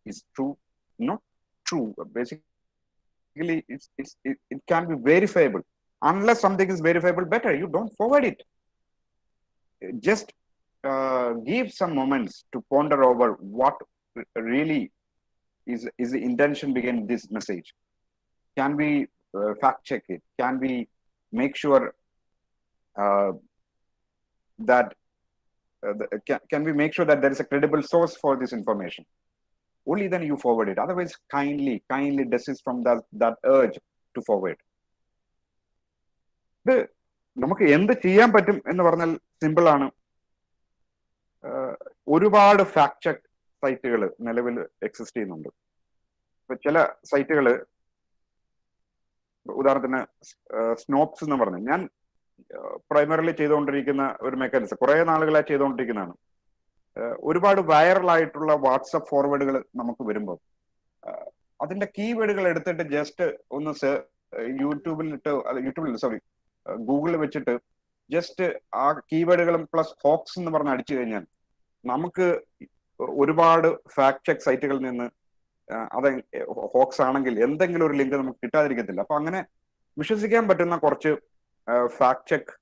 is true, not true. Basically, it can be verifiable. Unless something is verifiable, better you don't forward it. Just give some moments to ponder over what really is the intention behind this message. Can we fact check it? Can we make sure that can we make sure that there is a credible source for this information? Only then you forward it. Otherwise, kindly desist from that urge to forward. ഇത് നമുക്ക് എന്ത് ചെയ്യാൻ പറ്റും എന്ന് പറഞ്ഞാൽ simple ആണ്. ഒരുപാട് fact check സൈറ്റുകൾ നിലവിൽ എക്സിസ്റ്റ് ചെയ്യുന്നുണ്ട്. ഇപ്പൊ ചില സൈറ്റുകൾ, ഉദാഹരണത്തിന് സ്നോപ്സ് എന്ന് പറഞ്ഞു, ഞാൻ പ്രൈമറിലി ചെയ്തുകൊണ്ടിരിക്കുന്ന ഒരു മെക്കാനിസം, കുറെ നാളുകളായി ചെയ്തുകൊണ്ടിരിക്കുന്നതാണ്. ഒരുപാട് വൈറലായിട്ടുള്ള വാട്സപ്പ് ഫോർവേഡുകൾ നമുക്ക് വരുമ്പോൾ അതിന്റെ കീവേഡുകൾ എടുത്തിട്ട് ജസ്റ്റ് ഒന്ന് ഗൂഗിളിൽ വെച്ചിട്ട് ജസ്റ്റ് ആ കീവേഡുകളും പ്ലസ് ഹോക്സ് എന്ന് പറഞ്ഞ് അടിച്ചു കഴിഞ്ഞാൽ നമുക്ക് ഒരുപാട് ഫാക്ട് ചെക്ക് സൈറ്റുകളിൽ നിന്ന് അത് ഹോക്സ് ആണെങ്കിൽ എന്തെങ്കിലും ഒരു ലിങ്ക് നമുക്ക് കിട്ടാതിരിക്കത്തില്ല. അപ്പൊ അങ്ങനെ വിശ്വസിക്കാൻ പറ്റുന്ന കുറച്ച് ഫാക്ട് ചെക്ക്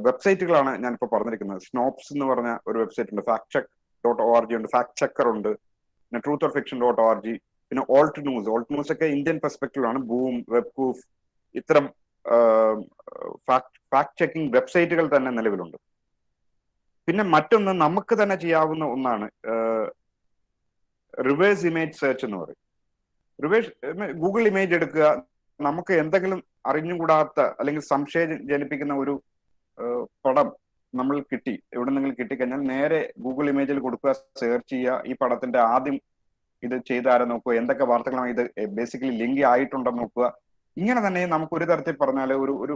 വെബ്സൈറ്റുകളാണ് ഞാനിപ്പോൾ പറഞ്ഞിരിക്കുന്നത്. സ്നോപ്സ് എന്ന് പറഞ്ഞ ഒരു വെബ്സൈറ്റ് ഉണ്ട്, factcheck.org ഉണ്ട്, ഫാക്ട് ചെക്കർ ഉണ്ട്, പിന്നെ trutherfiction.org, പിന്നെ ഓൾട്ട് ന്യൂസ് ഒക്കെ ഇന്ത്യൻ പെർസ്പെക്റ്റീവിലാണ്. ബൂം, വെബ് പ്രൂഫ്, ഇത്തരം ഫാക്ട് ചെക്കിംഗ് വെബ്സൈറ്റുകൾ തന്നെ നിലവിലുണ്ട്. പിന്നെ മറ്റൊന്ന് നമുക്ക് തന്നെ ചെയ്യാവുന്ന ഒന്നാണ് റിവേഴ്സ് ഇമേജ് സെർച്ച് എന്ന് പറയും. ഗൂഗിൾ ഇമേജ് എടുക്കുക, നമുക്ക് എന്തെങ്കിലും അറിഞ്ഞുകൂടാത്ത അല്ലെങ്കിൽ സംശയം ജനിപ്പിക്കുന്ന ഒരു പടം നമ്മൾ എവിടെ നിന്നെങ്കിലും കിട്ടിക്കഴിഞ്ഞാൽ നേരെ ഗൂഗിൾ ഇമേജിൽ കൊടുക്കുക, സെർച്ച് ചെയ്യുക, ഈ പടത്തിന്റെ ആദ്യം ഇത് ചെയ്താരെ നോക്കുക, എന്തൊക്കെ വാർത്തകളാണ് ഇത് ബേസിക്കലി ലിങ്ക് ആയിട്ടുണ്ടെന്ന് നോക്കുക. ഇങ്ങനെ തന്നെ നമുക്ക് ഒരു തരത്തിൽ പറഞ്ഞാൽ ഒരു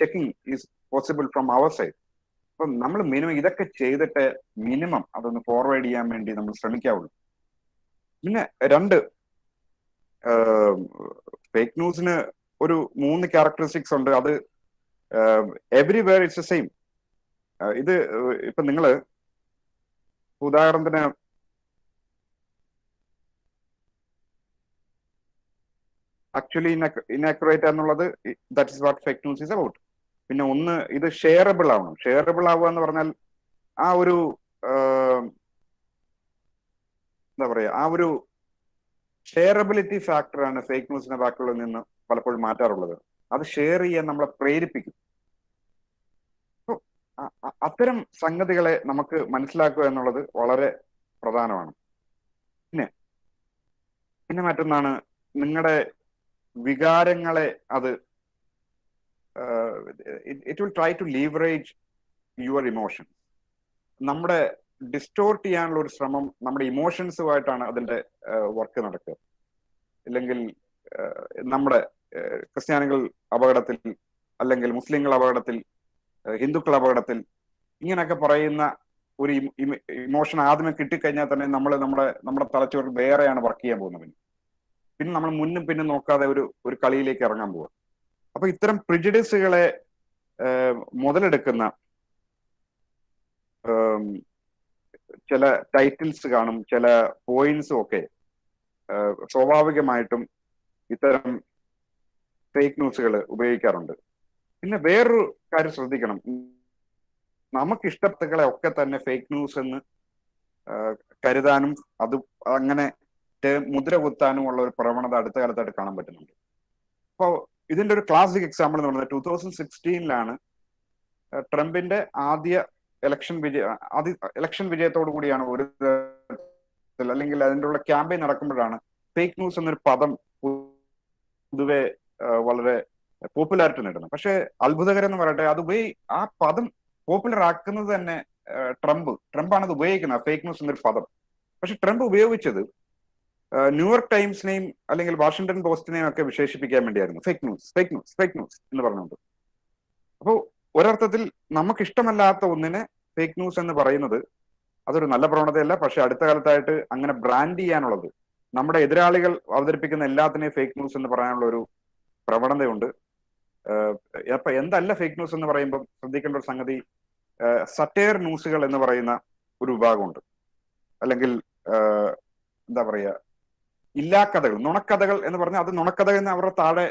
checking is possible from our side. അപ്പൊ നമ്മൾ മിനിമം ഇതൊക്കെ ചെയ്തിട്ട് മിനിമം അതൊന്ന് ഫോർവേഡ് ചെയ്യാൻ വേണ്ടി നമ്മൾ ശ്രമിക്കാവുള്ളൂ. പിന്നെ ഫേക്ക് ന്യൂസിന് ഒരു 3 ക്യാരക്ടറിസ്റ്റിക്സ് ഉണ്ട്. അത് എവരിവെയർ ഇറ്റ്സ് ദ സെയിം. ഇത് ഇപ്പൊ നിങ്ങള് ഉദാഹരണത്തിന് ആക്ച്വലി ഇനാക്യുറേറ്റ് എന്നുള്ളത്, that is what fake news is about. പിന്നെ ഒന്ന്, ഇത് ഷെയറബിൾ ആവണം. ഷെയറബിൾ ആവുക എന്ന് പറഞ്ഞാൽ ആ ഒരു എന്താ പറയാ, ആ ഒരു ഷെയറബിലിറ്റി ഫാക്ടറാണ് ഫേക്ക് ന്യൂസിന്റെ ബാക്കിയുള്ളതിൽ നിന്ന് പലപ്പോഴും മാറ്റാറുള്ളത്. അത് ഷെയർ ചെയ്യാൻ നമ്മളെ പ്രേരിപ്പിക്കും. അത്തരം സംഗതികളെ നമുക്ക് മനസ്സിലാക്കുക എന്നുള്ളത് വളരെ പ്രധാനമാണ്. പിന്നെ മറ്റൊന്നാണ്, നിങ്ങളുടെ വികാരങ്ങളെ അത് it will try to leverage your emotion. നമ്മുടെ ഡിസ്റ്റോർട്ട് ചെയ്യാനുള്ള ഒരു ശ്രമം നമ്മുടെ ഇമോഷൻസുമായിട്ടാണ് അതിന്റെ വർക്ക് നടക്കുക. ഇല്ലെങ്കിൽ നമ്മുടെ ക്രിസ്ത്യാനികൾ അപകടത്തിൽ, അല്ലെങ്കിൽ മുസ്ലിങ്ങൾ അപകടത്തിൽ, ഹിന്ദുക്കൾ അപകടത്തിൽ, ഇങ്ങനെയൊക്കെ പറയുന്ന ഒരു ഇമോഷൻ ആദ്യമേ കിട്ടിക്കഴിഞ്ഞാൽ തന്നെ നമ്മുടെ തലച്ചോറിൽ വേറെയാണ് വർക്ക് ചെയ്യാൻ പോകുന്നത്. പിന്നെ നമ്മൾ മുന്നും പിന്നും നോക്കാതെ ഒരു കളിയിലേക്ക് ഇറങ്ങാൻ പോവുക. അപ്പൊ ഇത്തരം പ്രിജുഡിസുകളെ മുതലെടുക്കുന്ന ചില ടൈറ്റിൽസ് കാണും, ചില പോയിന്റ്സും ഒക്കെ സ്വാഭാവികമായിട്ടും ഇത്തരം ഫേക്ക് ന്യൂസുകൾ ഉപയോഗിക്കാറുണ്ട്. പിന്നെ വേറൊരു കാര്യം ശ്രദ്ധിക്കണം, നമുക്കിഷ്ടപ്പെട്ടകളെ ഒക്കെ തന്നെ ഫേക്ക് ന്യൂസ് എന്ന് കരുതാനും അത് അങ്ങനെ മുദ്ര കുത്താനും ഉള്ള ഒരു പ്രവണത അടുത്ത കാലത്തായിട്ട് കാണാൻ പറ്റുന്നുണ്ട്. അപ്പോൾ ഇതിന്റെ ഒരു ക്ലാസിക് എക്സാമ്പിൾ എന്ന് പറയുന്നത് 2016 ട്രംപിന്റെ ആദ്യ ഇലക്ഷൻ വിജയത്തോടു കൂടിയാണ് അല്ലെങ്കിൽ അതിൻ്റെ ഉള്ള ക്യാമ്പയിൻ നടക്കുമ്പോഴാണ് ഫേക്ക് ന്യൂസ് എന്നൊരു പദം പൊതുവെ വളരെ പോപ്പുലാരിറ്റി നേടുന്നത്. പക്ഷെ അത്ഭുതകരം എന്ന് പറയട്ടെ, ആ പദം പോപ്പുലർ ആക്കുന്നത് തന്നെ ട്രംപാണ് അത് ഉപയോഗിക്കുന്നത്, ഫേക്ക് ന്യൂസ് എന്നൊരു പദം. പക്ഷെ ട്രംപ് ഉപയോഗിച്ചത് ന്യൂയോർക്ക് ടൈംസിനെയും അല്ലെങ്കിൽ വാഷിംഗ്ടൺ പോസ്റ്റിനെയും ഒക്കെ വിശേഷിപ്പിക്കാൻ വേണ്ടിയായിരുന്നു ഫേക്ക് ന്യൂസ് എന്ന് പറഞ്ഞുകൊണ്ട്. അപ്പോൾ ഒരർത്ഥത്തിൽ നമുക്ക് ഇഷ്ടമല്ലാത്ത ഒന്നിനെ ഫേക്ക് ന്യൂസ് എന്ന് പറയുന്നത് അതൊരു നല്ല പ്രവണതയല്ല. പക്ഷെ അടുത്ത കാലത്തായിട്ട് അങ്ങനെ ബ്രാൻഡ് ചെയ്യാനുള്ളത്, നമ്മുടെ എതിരാളികൾ അവതരിപ്പിക്കുന്ന എല്ലാത്തിനെയും ഫേക്ക് ന്യൂസ് എന്ന് പറയാനുള്ള ഒരു പ്രവണതയുണ്ട്. അപ്പൊ എന്തല്ല ഫേക്ക് ന്യൂസ് എന്ന് പറയുമ്പോൾ ശ്രദ്ധിക്കേണ്ട ഒരു സംഗതി, സറ്റയർ ന്യൂസുകൾ എന്ന് പറയുന്ന ഒരു വിഭാഗമുണ്ട്. അല്ലെങ്കിൽ എന്താ പറയുക, ഇല്ലാക്കഥകൾ, നുണക്കഥകൾ എന്ന് പറഞ്ഞാൽ അത് നുണക്കഥ എന്ന് അവരുടെ താഴെ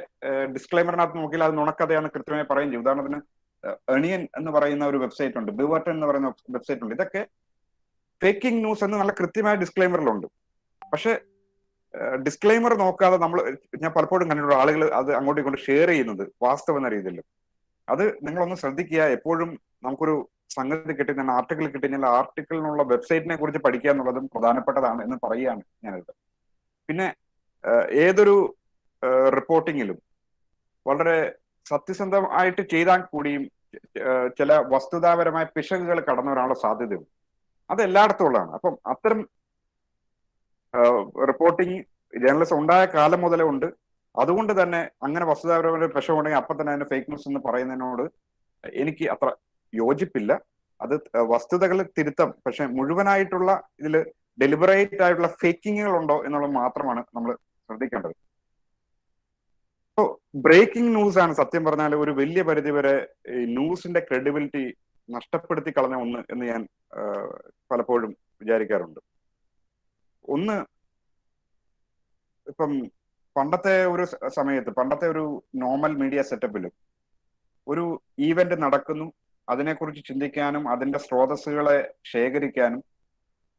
ഡിസ്ക്ലൈമറിനകത്ത് നോക്കിയാൽ അത് നുണക്കഥയാണ് കൃത്യമായി പറയും ചെയ്യും. ഉദാഹരണത്തിന് എണിയൻ എന്ന് പറയുന്ന ഒരു വെബ്സൈറ്റ് ഉണ്ട്, ബിവർട്ടൺ എന്ന് പറയുന്ന വെബ്സൈറ്റ് ഉണ്ട്. ഇതൊക്കെ ഫേക്കിംഗ് ന്യൂസ് എന്ന് നല്ല കൃത്യമായ ഡിസ്ക്ലൈമറിലുണ്ട്. പക്ഷെ ഡിസ്ക്ലൈമർ നോക്കാതെ ഞാൻ പലപ്പോഴും കണ്ടിട്ടുള്ള ആളുകൾ അത് അങ്ങോട്ടും ഇങ്ങോട്ട് ഷെയർ ചെയ്യുന്നത് വാസ്തവം എന്ന രീതിയിൽ. അത് നിങ്ങളൊന്ന് ശ്രദ്ധിക്കുക. എപ്പോഴും നമുക്കൊരു സംഗതി കിട്ടിയ ആർട്ടിക്കിൾ കിട്ടിക്കഴിഞ്ഞാൽ ആർട്ടിക്കിളിനുള്ള വെബ്സൈറ്റിനെ കുറിച്ച് പഠിക്കുക എന്നുള്ളതും പ്രധാനപ്പെട്ടതാണ് എന്ന് പറയുകയാണ് ഞാനിത്. പിന്നെ ഏതൊരു റിപ്പോർട്ടിങ്ങിലും വളരെ സത്യസന്ധമായിട്ട് ചെയ്താൽ കൂടിയും ചില വസ്തുതാപരമായ പിശകുകൾ കടന്നു വരാനുള്ള സാധ്യതയുണ്ട്. അത് എല്ലായിടത്തും ഉള്ളതാണ്. അപ്പം അത്തരം റിപ്പോർട്ടിങ് ജേർണലിസം ഉണ്ടായ കാലം മുതലേ ഉണ്ട്. അതുകൊണ്ട് തന്നെ അങ്ങനെ വസ്തുതാപരമായ പിശകുണ്ടെങ്കിൽ അപ്പം തന്നെ അതിന്റെ ഫേക്ക് ന്യൂസ് എന്ന് പറയുന്നതിനോട് എനിക്ക് അത്ര യോജിപ്പില്ല. അത് വസ്തുതകൾ തിരുത്തം, പക്ഷെ മുഴുവനായിട്ടുള്ള ഇതിൽ ഡെലിബറേറ്റ് ആയിട്ടുള്ള ഫേക്കിങ്ങുകൾ ഉണ്ടോ എന്നുള്ളത് മാത്രമാണ് നമ്മൾ ശ്രദ്ധിക്കേണ്ടത്. ഇപ്പോൾ ബ്രേക്കിംഗ് ന്യൂസ് ആണ് സത്യം പറഞ്ഞാൽ ഒരു വലിയ പരിധി വരെ ന്യൂസിന്റെ ക്രെഡിബിലിറ്റി നഷ്ടപ്പെടുത്തി കളഞ്ഞ ഒന്ന് എന്ന് ഞാൻ പലപ്പോഴും വിചാരിക്കാറുണ്ട്. ഒന്ന്, ഇപ്പം പണ്ടത്തെ ഒരു സമയത്ത്, പണ്ടത്തെ ഒരു നോർമൽ മീഡിയ സെറ്റപ്പിൽ ഒരു ഈവന്റ് നടക്കുന്നു, അതിനെക്കുറിച്ച് ചിന്തിക്കാനും അതിന്റെ സ്രോതസ്സുകളെ ശേഖരിക്കാനും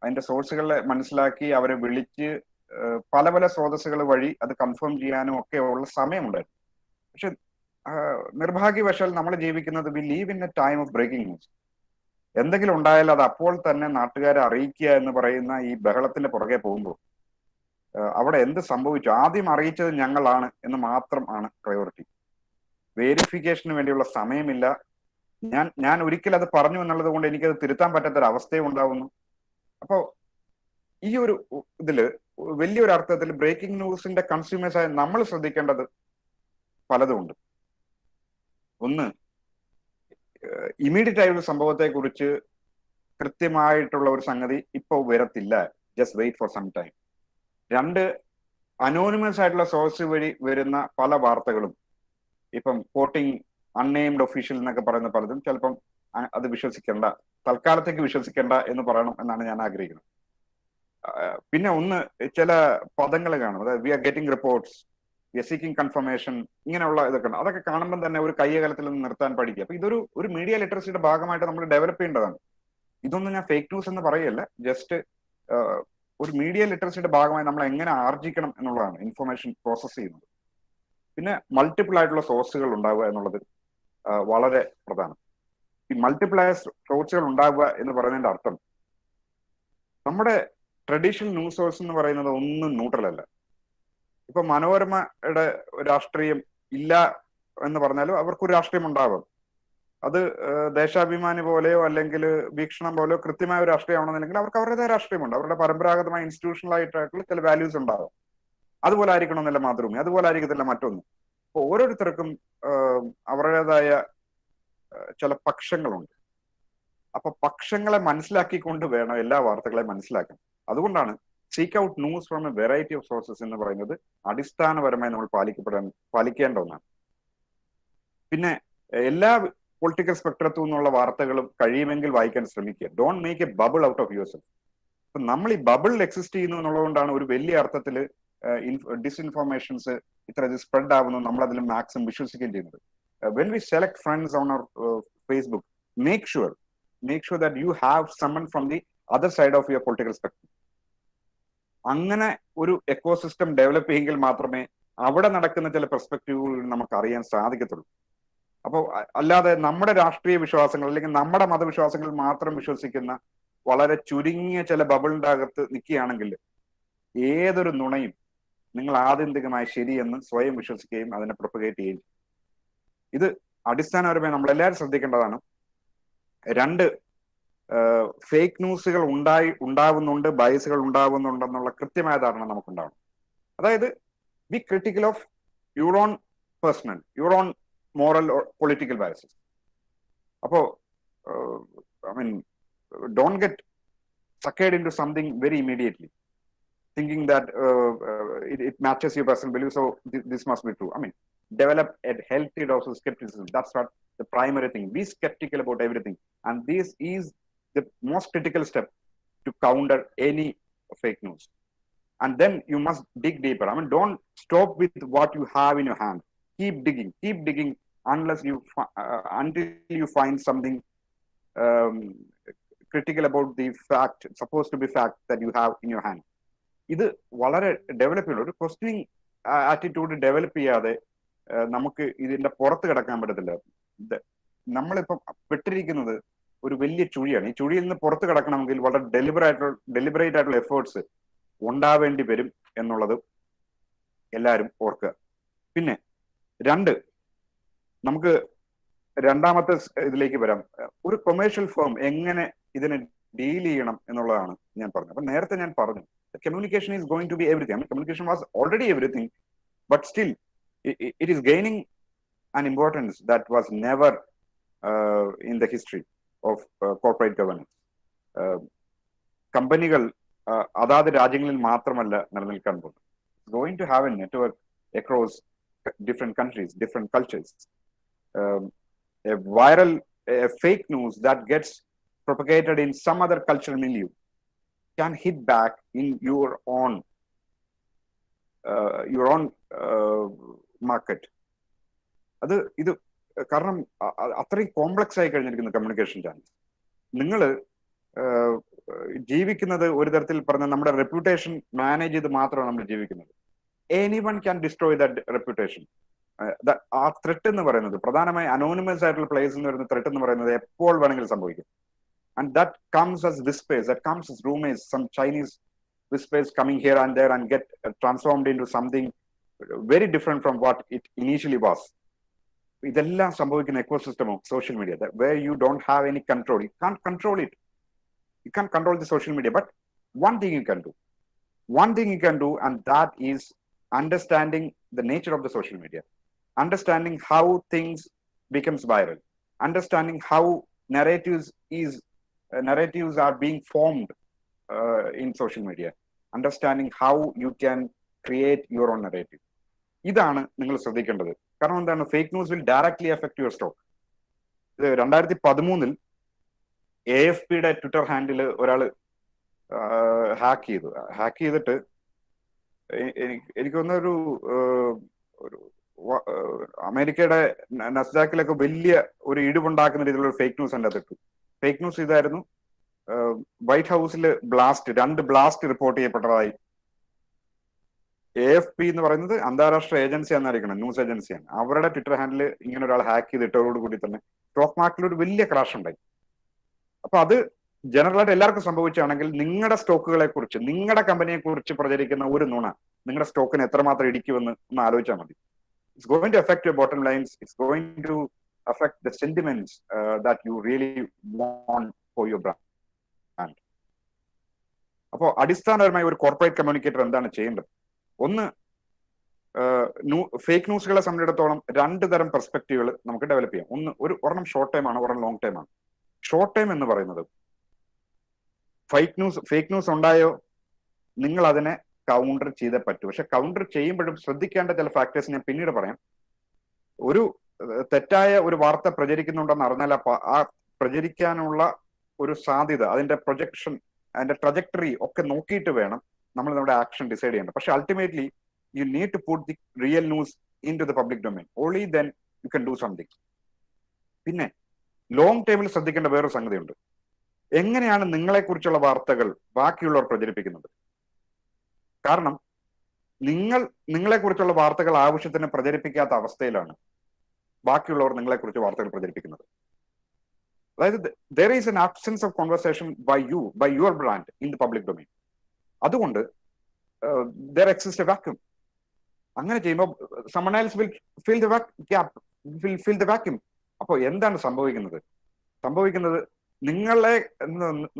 അതിന്റെ സോഴ്സുകളെ മനസ്സിലാക്കി അവരെ വിളിച്ച് പല പല സ്രോതസ്സുകൾ വഴി അത് കൺഫേം ചെയ്യാനും ഒക്കെ ഉള്ള സമയമുണ്ടായിരുന്നു. പക്ഷെ നിർഭാഗ്യവശാൽ നമ്മൾ ജീവിക്കുന്നത് we live in a time of breaking news. എന്തെങ്കിലും ഉണ്ടായാൽ അത് അപ്പോൾ തന്നെ നാട്ടുകാരെ അറിയിക്കുക എന്ന് പറയുന്ന ഈ ബഹളത്തിന്റെ പുറകെ പോകുമ്പോൾ അവിടെ എന്ത് സംഭവിച്ചു, ആദ്യം അറിയിച്ചത് ഞങ്ങളാണ് എന്ന് മാത്രം ആണ് പ്രയോറിറ്റി. വേരിഫിക്കേഷന് വേണ്ടിയുള്ള സമയമില്ല. ഞാൻ ഒരിക്കൽ അത് പറഞ്ഞു എന്നുള്ളത് കൊണ്ട് എനിക്കത് തിരുത്താൻ പറ്റാത്തൊരു അവസ്ഥയും ഉണ്ടാവുന്നു. അപ്പോ ഈ ഒരു ഇതില് വലിയൊരു അർത്ഥത്തിൽ ബ്രേക്കിംഗ് ന്യൂസിന്റെ കൺസ്യൂമേഴ്സായ നമ്മൾ ശ്രദ്ധിക്കേണ്ടത് പലതുമുണ്ട്. ഒന്ന്, ഇമീഡിയറ്റ് ആയ ഒരു സംഭവത്തെ കുറിച്ച് കൃത്യമായിട്ടുള്ള ഒരു സംഗതി ഇപ്പോൾ വരത്തില്ല, just wait for some time. രണ്ട്, അനോണിമസ് ആയിട്ടുള്ള സോഴ്സ് വഴി വരുന്ന പല വാർത്തകളും, ഇപ്പം കോട്ടിങ് അൺനെയിംഡ് ഒഫീഷ്യൽ എന്നൊക്കെ പറയുന്ന പലതും ചിലപ്പം അത് വിശ്വസിക്കേണ്ട, തൽക്കാലത്തേക്ക് വിശ്വസിക്കേണ്ട എന്ന് പറയണം എന്നാണ് ഞാൻ ആഗ്രഹിക്കുന്നത്. പിന്നെ ഒന്ന്, ചില പദങ്ങൾ കാണും, അതായത് we are getting reports, we are seeking confirmation, ഇങ്ങനെയുള്ള ഇതൊക്കെ ഉണ്ട്. അതൊക്കെ കാണുമ്പോൾ തന്നെ ഒരു കയ്യകലത്തിൽ നിന്ന് നിർത്താൻ പഠിക്കുക. അപ്പൊ ഇതൊരു മീഡിയ ലിറ്ററസിയുടെ ഭാഗമായിട്ട് നമ്മൾ ഡെവലപ്പ് ചെയ്യേണ്ടതാണ്. ഇതൊന്നും ഞാൻ ഫേക്ക് ന്യൂസ് എന്ന് പറയല്ല, ജസ്റ്റ് ഒരു മീഡിയ ലിറ്ററസിയുടെ ഭാഗമായി നമ്മൾ എങ്ങനെ ആർജിക്കണം എന്നുള്ളതാണ് ഇൻഫർമേഷൻ പ്രോസസ് ചെയ്യുന്നത്. പിന്നെ മൾട്ടിപ്പിൾ ആയിട്ടുള്ള സോഴ്സുകൾ ഉണ്ടാവുക എന്നുള്ളത് വളരെ പ്രധാനം. ഈ മൾട്ടിപ്പിൾ ആയ സോഴ്സുകൾ ഉണ്ടാവുക എന്ന് പറയുന്നതിന്റെ അർത്ഥം നമ്മുടെ ട്രഡീഷണൽ ന്യൂസ് സോഴ്സ് എന്ന് പറയുന്നത് ഒന്നും ന്യൂട്രൽ അല്ല. ഇപ്പൊ മനോരമയുടെ രാഷ്ട്രീയം ഇല്ല എന്ന് പറഞ്ഞാലും അവർക്കൊരു രാഷ്ട്രീയം ഉണ്ടാവും. അത് ദേശാഭിമാനി പോലെയോ അല്ലെങ്കിൽ വീക്ഷണം പോലെയോ കൃത്യമായ ഒരു രാഷ്ട്രീയമാണെന്നുണ്ടെങ്കിൽ അവർക്ക് അവരുടേതായ രാഷ്ട്രീയമുണ്ട്. അവരുടെ പരമ്പരാഗതമായ ഇൻസ്റ്റിറ്റ്യൂഷണൽ ആയിട്ടുള്ള ചില വാല്യൂസ് ഉണ്ടാവും. അതുപോലെ ആയിരിക്കണമെന്നില്ല മാതൃഭൂമി, അതുപോലെ ആയിരിക്കത്തില്ല മറ്റൊന്ന്. അപ്പൊ ഓരോരുത്തർക്കും അവരുടേതായ ചില പക്ഷങ്ങളുണ്ട്. അപ്പൊ പക്ഷങ്ങളെ മനസ്സിലാക്കിക്കൊണ്ട് വേണം എല്ലാ വാർത്തകളെയും മനസ്സിലാക്കാൻ. അതുകൊണ്ടാണ് seek out news from A variety of sources എന്ന് പറയുന്നത് അടിസ്ഥാനപരമായി നമ്മൾ പാലിക്കേണ്ട ഒന്നാണ്. പിന്നെ എല്ലാ പൊളിറ്റിക്കൽ സ്പെക്ട്രത്തിൽ നിന്നുള്ള വാർത്തകളും കഴിയുമെങ്കിൽ വായിക്കാൻ ശ്രമിക്കുക. Don't make A bubble out of your self. അപ്പൊ നമ്മൾ ഈ ബബിളിൽ എക്സിസ്റ്റ് ചെയ്യുന്നു എന്നുള്ളതുകൊണ്ടാണ് ഒരു വലിയ അർത്ഥത്തിൽ ഡിസ്ഇൻഫോർമേഷൻസ് ഇത്ര സ്പ്രെഡ് ആവുന്നു, നമ്മൾ അതിൽ മാക്സിമം വിശ്വസിക്കുകയും ചെയ്യുന്നത്. When we select friends on our Facebook, make sure that you have someone from the other side of your political spectrum. അങ്ങനെ ഒരു എക്കോസിസ്റ്റം ഡെവലപ്പ് ചെയ്യെങ്കിൽ മാത്രമേ അവിടെ നടക്കുന്ന ചില പെർസ്പെക്റ്റീവുകൾ നമുക്ക് അറിയാൻ സാധിക്കത്തുള്ളൂ. അപ്പോൾ അല്ലാതെ നമ്മുടെ രാഷ്ട്രീയ വിശ്വാസങ്ങൾ അല്ലെങ്കിൽ നമ്മുടെ മതവിശ്വാസങ്ങൾ മാത്രം വിശ്വസിക്കുന്ന വളരെ ചുരുങ്ങിയ ചില ബബിളിന്റെ അകത്ത് നിൽക്കുകയാണെങ്കിൽ ഏതൊരു നുണയും നിങ്ങൾ ആത്യന്തികമായി ശരിയെന്ന് സ്വയം വിശ്വസിക്കുകയും അതിനെ പ്രൊപ്പഗേറ്റ് ചെയ്യുകയും ചെയ്യും. ഇത് അടിസ്ഥാനപരമായി നമ്മളെല്ലാവരും ശ്രദ്ധിക്കേണ്ടതാണ്. രണ്ട്, ഫേക്ക് ന്യൂസുകൾ ഉണ്ടാവുന്നുണ്ട്, ബയസുകൾ ഉണ്ടാവുന്നുണ്ടെന്നുള്ള കൃത്യമായ ധാരണ നമുക്കുണ്ടാവണം. അതായത് be critical of your own personal, your own moral or political biases. അപ്പോ I mean don't get suckered into something very immediately, thinking that it matches your personal belief, so this must be true. I mean, develop a healthy dose of skepticism. That's not the primary thing. Be skeptical about everything. And this is the most critical step to counter any fake news. And then you must dig deeper. I mean, don't stop with what you have in your hand. Keep digging unless until you find something um, critical about the fact, supposed to be fact, that you have in your hand. ഇത് വളരെ develop ചെയ്യണം. ഒരു questioning attitude develop ചെയ്യാതെ നമുക്ക് ഇതിന്റെ പുറത്ത് കിടക്കാൻ പറ്റത്തില്ല. നമ്മളിപ്പം പെട്ടിരിക്കുന്നത് ഒരു വലിയ ചുഴിയാണ്. ഈ ചുഴിയിൽ നിന്ന് പുറത്ത് കിടക്കണമെങ്കിൽ വളരെ ഡെലിബറേറ്റ് ആയിട്ടുള്ള എഫേർട്സ് ഉണ്ടാവേണ്ടി വരും എന്നുള്ളത് എല്ലാവരും ഓർക്കുക. പിന്നെ നമുക്ക് രണ്ടാമത്തെ ഇതിലേക്ക് വരാം. ഒരു കൊമേഴ്ഷ്യൽ ഫേം എങ്ങനെ ഇതിനെ ഡീൽ ചെയ്യണം എന്നുള്ളതാണ് ഞാൻ പറഞ്ഞത്. അപ്പൊ നേരത്തെ ഞാൻ പറഞ്ഞു, communication is going to be everything. I mean, communication was already everything, but still it is gaining an importance that was never in the history of corporate governance. കമ്പനികൾ അതാത് രാജ്യങ്ങളിൽ മാത്രമല്ല നിലനിൽക്കാൻ പോകുന്നത്. It's going to have a network across different countries, different cultures. A fake news that gets propagated in some other cultural milieu can hit back in your own market. ഇത് കാരണം അത്രയും complex ആയി കഴിഞ്ഞിരിക്കുന്ന കമ്മ്യൂണിക്കേഷൻ ചാനൽ. നിങ്ങൾ ജീവിക്കുന്നത് ഒരു തരത്തിൽ പറഞ്ഞ നമ്മുടെ റെപ്യൂട്ടേഷൻ മാനേജ് ചെയ്ത് മാത്രമാണ് നമ്മൾ ജീവിക്കുന്നത്. Anyone can destroy that reputation. ആ ത്രെട്ട് എന്ന് പറയുന്നത് പ്രധാനമായി അനോണിമസ് ആയിട്ടുള്ള പ്ലേസ് എന്ന് പറയുന്ന ത്രെട്ട് എന്ന് പറയുന്നത് എപ്പോൾ വേണമെങ്കിലും സംഭവിക്കും. And that comes as whispers, that comes as rumors, some Chinese whispers coming here and there and get transformed into something very different from what it initially was. ഇതെല്ലാം സംഭവിക്കുന്ന ecosystem of social media, where you don't have any control. You can't control it. You can't control the social media. But one thing you can do, and that is understanding the nature of the social media, understanding how things becomes viral, understanding how narratives are being formed in social media, understanding how you can create your own narrative. ഇതാണ് നിങ്ങൾ ശ്രദ്ധിക്കേണ്ടത്. കാരണം എന്താണ്, fake news will directly effect your stock. 2013 AFP Twitter handle ഒരാൾ hack ചെയ്തിട്ട് എനിക്ക് തോന്നുന്ന അമേരിക്കയുടെ നസ്ഡാക്കിലൊക്കെ വലിയ ഒരു ഇടിവുണ്ടാക്കുന്ന രീതിയിലുള്ള ഒരു ഫേക്ക് ന്യൂസ് എൻ്റെ അതിട്ടു. ഫേക്ക് ന്യൂസ് ഇതായിരുന്നു, വൈറ്റ് ഹൗസിൽ 2 ബ്ലാസ്റ്റ് റിപ്പോർട്ട് ചെയ്യപ്പെട്ടതായി. AFP എന്ന് പറയുന്നത് അന്താരാഷ്ട്ര ഏജൻസി എന്നായിരിക്കണം, ന്യൂസ് ഏജൻസിയാണ്. അവരുടെ ട്വിറ്റർ ഹാൻഡിൽ ഇങ്ങനെ ഒരാൾ ഹാക്ക് ചെയ്തിട്ടതോടുകൂടി തന്നെ സ്റ്റോക്ക് മാർക്കറ്റിൽ ഒരു വലിയ ക്രാഷ് ഉണ്ടായി. അപ്പൊ അത് ജനറലായിട്ട് എല്ലാവർക്കും സംഭവിച്ചാണെങ്കിൽ നിങ്ങളുടെ സ്റ്റോക്കുകളെ കുറിച്ച്, നിങ്ങളുടെ കമ്പനിയെ കുറിച്ച് പ്രചരിക്കുന്ന ഒരു നുണ നിങ്ങളുടെ സ്റ്റോക്കിന് എത്രമാത്രം ഇടിക്കുമെന്ന് ഒന്ന് ആലോചിച്ചാൽ മതി. It's going to affect your bottom lines. It's going to affect the sentiments that you really want for your brand. അപ്പോൾ അടിസ്ഥാനപരമായി ഒരു കോർപ്പറേറ്റ് കമ്മ്യൂണിക്കേറ്റർ എന്താണ് ചെയ്യേണ്ടത്? ഒന്ന്, ഫേക്ക് ന്യൂസുകളെ സംബന്ധിച്ചിടത്തോളം 2 തരം പെർസ്പെക്റ്റീവുകൾ നമുക്ക് ഡെവലപ്പ് ചെയ്യാം. ഒരെണ്ണം ഷോർട്ട് ടൈം ആണ്, ഒരെണ്ണം ലോങ് ടൈം ആണ്. ഷോർട്ട് ടൈം എന്ന് പറയുന്നത്, ഫേക്ക് ന്യൂസ് ഉണ്ടായോ, നിങ്ങൾ അതിനെ കൗണ്ടർ ചെയ്തേ പറ്റൂ. പക്ഷെ കൗണ്ടർ ചെയ്യുമ്പോഴും ശ്രദ്ധിക്കേണ്ട ചില ഫാക്ടേഴ്സ് ഞാൻ പിന്നീട് പറയാം. ഒരു തെറ്റായ ഒരു വാർത്ത പ്രചരിക്കുന്നുണ്ടെന്ന് അറിഞ്ഞാൽ ആ പ്രചരിക്കാനുള്ള ഒരു സാധ്യത, അതിന്റെ പ്രൊജക്ഷൻ, അതിന്റെ ട്രജക്ടറി ഒക്കെ നോക്കിയിട്ട് വേണം നമ്മൾ നമ്മുടെ ആക്ഷൻ ഡിസൈഡ് ചെയ്യേണ്ടത്. പക്ഷെ ultimately you need to put the real news into the public domain. Only then you can do something. പിന്നെ ലോങ് ടൈമിൽ ശ്രദ്ധിക്കേണ്ട വേറൊരു സംഗതിയുണ്ട്. എങ്ങനെയാണ് നിങ്ങളെക്കുറിച്ചുള്ള വാർത്തകൾ ബാക്കിയുള്ളവർ പ്രചരിപ്പിക്കുന്നത്? കാരണം നിങ്ങളെക്കുറിച്ചുള്ള വാർത്തകൾ ആവശ്യത്തിന് പ്രചരിപ്പിക്കാത്ത അവസ്ഥയിലാണ് ബാക്കിയുള്ളവർ നിങ്ങളെക്കുറിച്ച് വാർത്തകൾ പ്രചരിപ്പിക്കുന്നത്. അതായത് there is an absence of conversation by your brand in the public domain. അതുകൊണ്ട് there exists a vacuum. അങ്ങനെ ചെയ്യുമ്പോൾ someone else will fill the vacuum. അപ്പോൾ എന്താണ് സംഭവിക്കുന്നത്? നിങ്ങളെ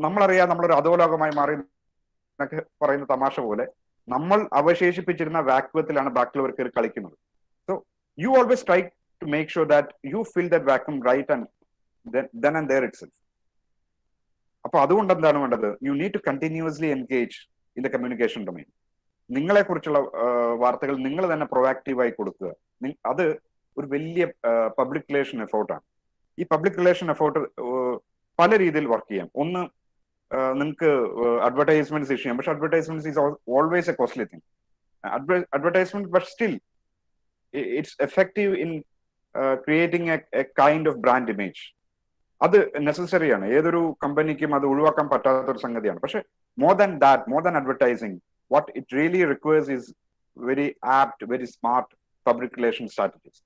നമ്മളറിയാം, നമ്മളൊരു അധോലോകമായി മാറി എന്നൊക്കെ പറയുന്ന തമാശ പോലെ നമ്മൾ അവശേഷിപ്പിച്ചിരുന്ന വാക്വത്തിലാണ് ബാക്കിയുള്ളവർ കയറി കളിക്കുന്നത്. So you always try to make sure that you fill that vacuum right and then and there itself. അപ്പൊ അതുകൊണ്ട് എന്താണ് വേണ്ടത്? You need to continuously engage in the communication domain. നിങ്ങളെ കുറിച്ചുള്ള വാർത്തകൾ നിങ്ങൾ തന്നെ പ്രൊആക്റ്റീവായി കൊടുക്കുക. അത് ഒരു വലിയ പബ്ലിക് റിലേഷൻ എഫോർട്ടാണ്. ഈ പബ്ലിക് റിലേഷൻ എഫോർട്ട് പല രീതിയിൽ വർക്ക് ചെയ്യാം. ഒന്ന്, നിങ്ങൾക്ക് അഡ്വർടൈസ്മെന്റ്സ് ഇഷ്യൂ ചെയ്യാം. പക്ഷെ advertisements is always A costly thing. Advertisement but still it's effective in creating A kind of brand image. അത് നെസസറിയാണ്. ഏതൊരു കമ്പനിക്കും അത് ഒഴിവാക്കാൻ പറ്റാത്തൊരു സംഗതിയാണ്. പക്ഷെ more than advertising, what it really requires is very apt, very smart public relation strategies.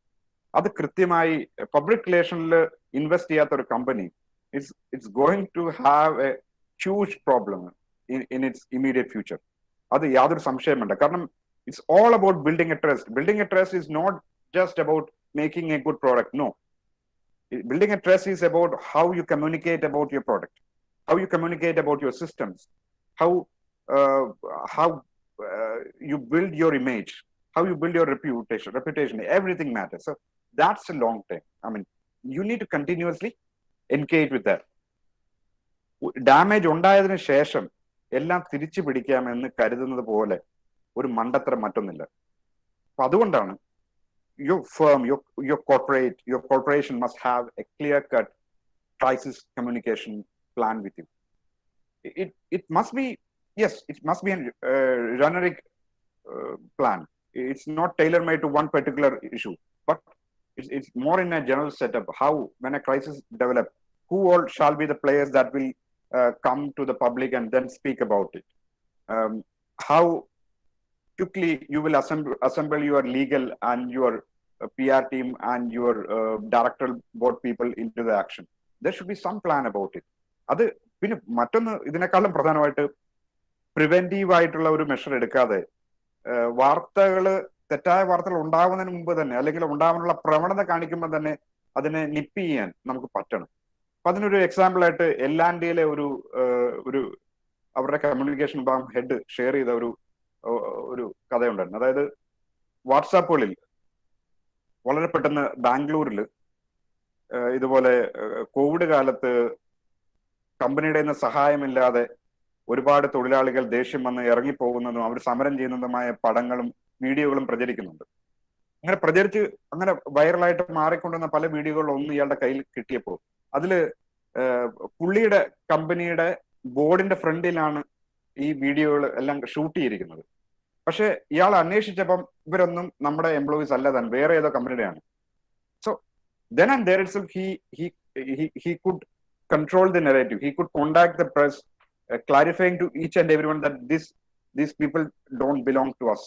അത് കൃത്യമായി പബ്ലിക് റിലേഷനിൽ ഇൻവെസ്റ്റ് ചെയ്യാത്ത ഒരു company it's going to have a huge problem in its immediate future. അത് യാതൊരു സംശയം വേണ്ട. കാരണം it's all about building a trust. Building a trust is not just about making a good product. No, building a trust is about how you communicate about your product, how you communicate about your systems, how uh, how you build your image, how you build your reputation. Everything matters. So that's a long term. I mean, you need to continuously engage with that. Damage ഉണ്ടായതിനു ശേഷം എല്ലാം തിരിച്ചു പിടിക്കാമെന്ന് കരുതുന്നത് പോലെ ഒരു മണ്ടത്തരം മറ്റൊന്നില്ല. അപ്പൊ അതുകൊണ്ടാണ് your firm, your corporation must have a clear-cut crisis communication plan with you. It must be, yes, it must be a generic plan. It's not tailor-made to one particular issue, but it's more in a general setup. How, when a crisis develops, who all shall be the players that will come to the public and then speak about it? How quickly you will assemble your legal and your PR team and your directorial board people into the action. There should be some plan about it. അത് പിന്നെ മറ്റൊന്ന്, ഇതിനേക്കാളും പ്രധാനമായിട്ട് preventive ആയിട്ടുള്ള ഒരു measure എടുക്കാതെ തെറ്റായ വാർത്തകൾ ഉണ്ടാവുന്നതിന് മുമ്പ് തന്നെ, അല്ലെങ്കിൽ ഉണ്ടാവാനുള്ള പ്രവണത കാണിക്കുമ്പോൾ തന്നെ അതിനെ നിപ്പ് ചെയ്യാൻ നമുക്ക് പറ്റണം. അപ്പൊ അതിനൊരു എക്സാമ്പിൾ ആയിട്ട് L&Tയിലെ ഒരു അവരുടെ കമ്മ്യൂണിക്കേഷൻ വിഭാഗം ഹെഡ് ഷെയർ ചെയ്ത ഒരു കഥയുണ്ടായിരുന്നു. അതായത് വാട്സാപ്പുകളിൽ വളരെ പെട്ടെന്ന് ബാംഗ്ലൂരിൽ ഇതുപോലെ കോവിഡ് കാലത്ത് കമ്പനിയുടെ നിന്ന് സഹായമില്ലാതെ ഒരുപാട് തൊഴിലാളികൾ ദേഷ്യം വന്ന് ഇറങ്ങിപ്പോകുന്നതും അവർ സമരം ചെയ്യുന്നതുമായ പടങ്ങളും വീഡിയോകളും പ്രചരിക്കുന്നുണ്ട്. അങ്ങനെ വൈറലായിട്ട് മാറിക്കൊണ്ടുവന്ന പല വീഡിയോകളിൽ ഒന്ന് ഇയാളുടെ കയ്യിൽ കിട്ടിയപ്പോൾ അതില് പുള്ളിയുടെ കമ്പനിയുടെ ബോർഡിന്റെ ഫ്രണ്ടിലാണ് ഈ വീഡിയോകൾ എല്ലാം ഷൂട്ട് ചെയ്തിരിക്കുന്നത്. പക്ഷെ ഇയാൾ അന്വേഷിച്ചപ്പം ഇവരൊന്നും നമ്മുടെ എംപ്ലോയീസ് അല്ല, തന്നെ വേറെ ഏതോ കമ്പനിയുടെയാണ്. So then and there itself he could control the narrative. He could contact the press, clarifying to each and everyone that these people don't belong to us.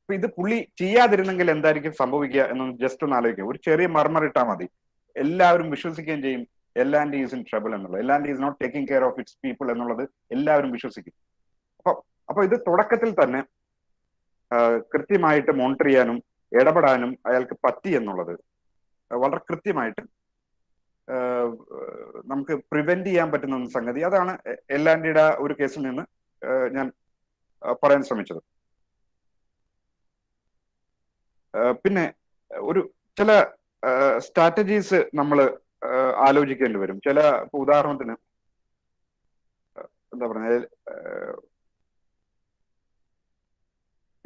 അപ്പൊ ഇത് പുള്ളി ചെയ്യാതിരുന്നെങ്കിൽ എന്തായിരിക്കും സംഭവിക്കുക എന്നൊന്ന് ജസ്റ്റ് ഒന്ന് ആലോചിക്കുക. ഒരു ചെറിയ മർമർ ഇട്ടാൽ മതി, എല്ലാവരും വിശ്വസിക്കുകയും ചെയ്യും L&T is in trouble എന്നുള്ളത്. L&T is not taking care of its people എന്നുള്ളത് എല്ലാവരും വിശ്വസിക്കും. അപ്പൊ ഇത് തുടക്കത്തിൽ തന്നെ കൃത്യമായിട്ട് മോണിറ്റർ ചെയ്യാനും ഇടപെടാനും അയാൾക്ക് പറ്റി എന്നുള്ളത് വളരെ കൃത്യമായിട്ട് നമുക്ക് പ്രിവെന്റ് ചെയ്യാൻ പറ്റുന്ന സംഗതി. അതാണ് L&Tയുടെ ഒരു കേസിൽ നിന്ന് ഞാൻ പറയാൻ ശ്രമിച്ചത്. പിന്നെ ചില സ്ട്രാറ്റജീസ് നമ്മൾ ആലോചിക്കേണ്ടി വരും. ഉദാഹരണത്തിന് എന്താ പറഞ്ഞ,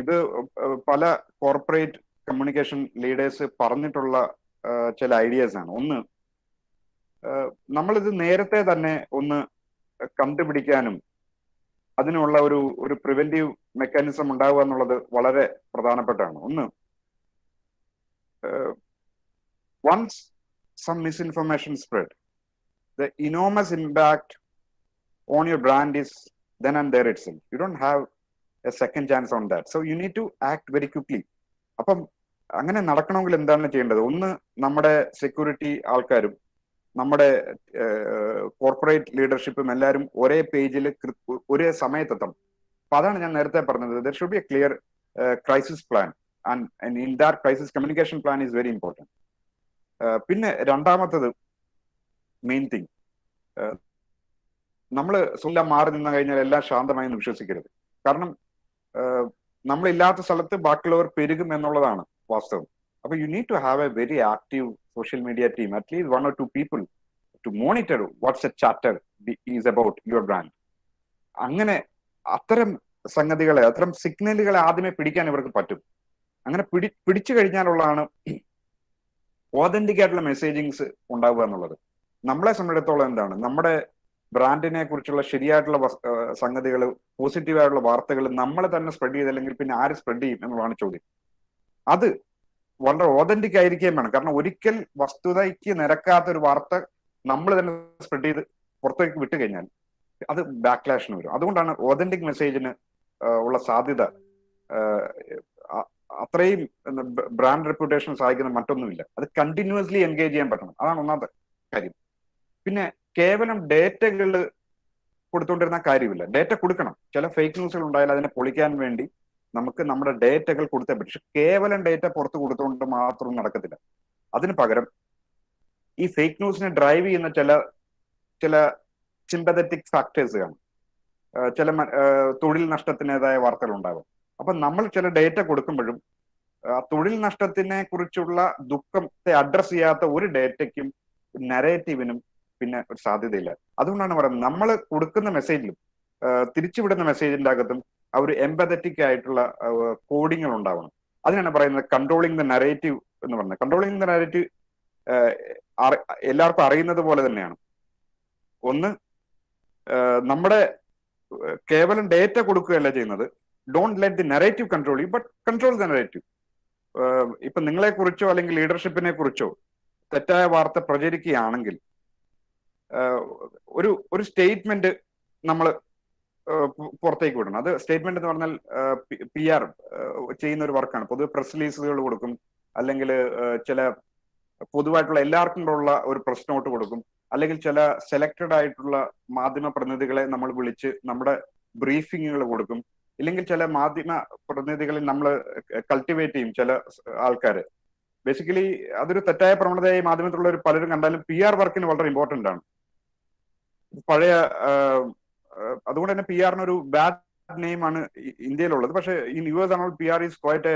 ഇത് പല കോർപ്പറേറ്റ് കമ്മ്യൂണിക്കേഷൻ ലീഡേഴ്സ് പറഞ്ഞിട്ടുള്ള ചില ഐഡിയാസ് ആണ്. ഒന്ന്, നമ്മളിത് നേരത്തെ തന്നെ ഒന്ന് കണ്ടുപിടിക്കാനും അതിനുള്ള ഒരു പ്രിവെന്റീവ് മെക്കാനിസം ഉണ്ടാവുക എന്നുള്ളത് വളരെ പ്രധാനപ്പെട്ടാണ്. ഒന്ന്, once some misinformation spread, the enormous impact on your brand is then and there itself. You don't have a second chance on that. So you need to act very quickly. അപ്പം അങ്ങനെ നടക്കണമെങ്കിൽ എന്താണ് ചെയ്യേണ്ടത്? ഒന്ന്, നമ്മുടെ സെക്യൂരിറ്റി ആൾക്കാരും നമ്മുടെ corporate ലീഡർഷിപ്പും എല്ലാവരും ഒരേ പേജിൽ ഒരേ സമയത്തെത്തണം. അപ്പൊ അതാണ് ഞാൻ നേരത്തെ പറഞ്ഞത്. There should B A clear crisis plan, and in that crisis communication plan is very important. പിന്നെ രണ്ടാമത്തത് മെയിൻ തിങ്, നമ്മൾ സ്വന്തം മാറി നിന്ന് കഴിഞ്ഞാൽ എല്ലാം ശാന്തമായി വിശ്വസിക്കരുത്. കാരണം നമ്മളില്ലാത്ത സ്ഥലത്ത് ബാക്കിയുള്ളവർ പെരുകും എന്നുള്ളതാണ് വാസ്തവം. അപ്പൊ you need to have a very active social media team, at least 1 or 2 people to monitor what's a chatter is about your brand. അങ്ങനെ അത്തരം സംഗതികളെ, അത്തരം സിഗ്നലുകളെ ആദ്യമേ പിടിക്കാൻ ഇവർക്ക് പറ്റും. അങ്ങനെ പിടിച്ചു കഴിഞ്ഞാലുള്ളതാണ് ഓതന്റിക് ആയിട്ടുള്ള മെസ്സേജിങ്സ് ഉണ്ടാവുക എന്നുള്ളത്. നമ്മളെ സംബന്ധിച്ചിടത്തോളം എന്താണ്, നമ്മുടെ ബ്രാൻഡിനെ കുറിച്ചുള്ള ശരിയായിട്ടുള്ള സംഗതികൾ, പോസിറ്റീവായിട്ടുള്ള വാർത്തകൾ നമ്മൾ തന്നെ സ്പ്രെഡ് ചെയ്തില്ലെങ്കിൽ പിന്നെ ആര് സ്പ്രെഡ് ചെയ്യും എന്നുള്ളതാണ് ചോദ്യം. അത് വളരെ ഓതന്റിക് ആയിരിക്കുകയും വേണം. കാരണം ഒരിക്കൽ വസ്തുതയ്ക്ക് നിരക്കാത്ത ഒരു വാർത്ത നമ്മൾ തന്നെ സ്പ്രെഡ് ചെയ്ത് പുറത്തേക്ക് വിട്ടു കഴിഞ്ഞാൽ അത് ബാക്ക്ലാഷിന് വരും. അതുകൊണ്ടാണ് ഓതന്റിക് മെസ്സേജിന് ഉള്ള സാധ്യത അത്രയും ബ്രാൻഡ് റെപ്യൂട്ടേഷൻ സഹായിക്കുന്ന മറ്റൊന്നുമില്ല. അത് കണ്ടിന്യൂസ്ലി എൻഗേജ് ചെയ്യാൻ പറ്റണം. അതാണ് ഒന്നാമത്തെ കാര്യം. പിന്നെ കേവലം ഡേറ്റകൾ കൊടുത്തുകൊണ്ടിരുന്ന കാര്യമില്ല, ഡേറ്റ കൊടുക്കണം. ചില ഫേക്ക് ന്യൂസുകൾ ഉണ്ടായാൽ അതിനെ പൊളിക്കാൻ വേണ്ടി നമുക്ക് നമ്മുടെ ഡേറ്റകൾ കൊടുത്തേ പറ്റും. പക്ഷെ കേവലം ഡേറ്റ പുറത്ത് കൊടുത്തുകൊണ്ട് മാത്രം നടക്കത്തില്ല. അതിന് പകരം ഈ ഫേക്ക് ന്യൂസിനെ ഡ്രൈവ് ചെയ്യുന്ന ചില സിമ്പതറ്റിക് ഫാക്ടേഴ്സ് കാണും. ചില തൊഴിൽ നഷ്ടത്തിൻ്റെതായ വാർത്തകൾ ഉണ്ടാകും. അപ്പൊ നമ്മൾ ചില ഡേറ്റ കൊടുക്കുമ്പോഴും തൊഴിൽ നഷ്ടത്തിനെ കുറിച്ചുള്ള ദുഃഖത്തെ അഡ്രസ് ചെയ്യാത്ത ഒരു ഡേറ്റയ്ക്കും നരേറ്റീവിനും പിന്നെ ഒരു സാധ്യതയില്ല. അതുകൊണ്ടാണ് പറയുന്നത്, നമ്മൾ കൊടുക്കുന്ന മെസ്സേജിലും തിരിച്ചുവിടുന്ന മെസ്സേജിന്റെ അകത്തും ആ ഒരു എംപതറ്റിക് ആയിട്ടുള്ള കോഡിങ്ങൾ ഉണ്ടാവണം. അതിനാണ് പറയുന്നത് കൺട്രോളിങ് ദ നരേറ്റീവ് എന്ന് പറയുന്നത്. കൺട്രോളിങ് ദ നരേറ്റീവ് എല്ലാവർക്കും അറിയുന്നത് പോലെ തന്നെയാണ്. ഒന്ന്, നമ്മുടെ കേവലം ഡേറ്റ കൊടുക്കുകയല്ല ചെയ്യുന്നത്. Don't let the narrative control you, but control the narrative. ഇപ്പൊ നിങ്ങളെ കുറിച്ചോ അല്ലെങ്കിൽ ലീഡർഷിപ്പിനെ കുറിച്ചോ തെറ്റായ വാർത്ത പ്രചരിക്കുകയാണെങ്കിൽ ഒരു സ്റ്റേറ്റ്മെന്റ് നമ്മൾ പുറത്തേക്ക് വിടണം. അത് സ്റ്റേറ്റ്മെന്റ് എന്ന് പറഞ്ഞാൽ PR ചെയ്യുന്ന ഒരു വർക്കാണ്. പൊതുവെ പ്രസ് റിലീസുകൾ കൊടുക്കും, അല്ലെങ്കിൽ ചില പൊതുവായിട്ടുള്ള എല്ലാവർക്കും ഉള്ള ഒരു പ്രസ് നോട്ട് കൊടുക്കും, അല്ലെങ്കിൽ ചില സെലക്ടഡ് ആയിട്ടുള്ള മാധ്യമ പ്രതിനിധികളെ നമ്മൾ വിളിച്ച് നമ്മുടെ ബ്രീഫിങ്ങുകൾ കൊടുക്കും, ഇല്ലെങ്കിൽ ചില മാധ്യമ പ്രതിനിധികളിൽ നമ്മൾ കൾട്ടിവേറ്റ് ചെയ്യും ചില ആൾക്കാര്. ബേസിക്കലി അതൊരു തെറ്റായ പ്രവണതയായി മാധ്യമത്തിലുള്ള പലരും കണ്ടാലും PR വർക്കിന് വളരെ ഇമ്പോർട്ടന്റ് ആണ്. പഴയ അതുകൊണ്ട് തന്നെ PR ഒരു ബാഡ് നെയിം ആണ് ഇന്ത്യയിലുള്ളത്. പക്ഷേ ഇൻ US ആണെങ്കിൽ PR is quite A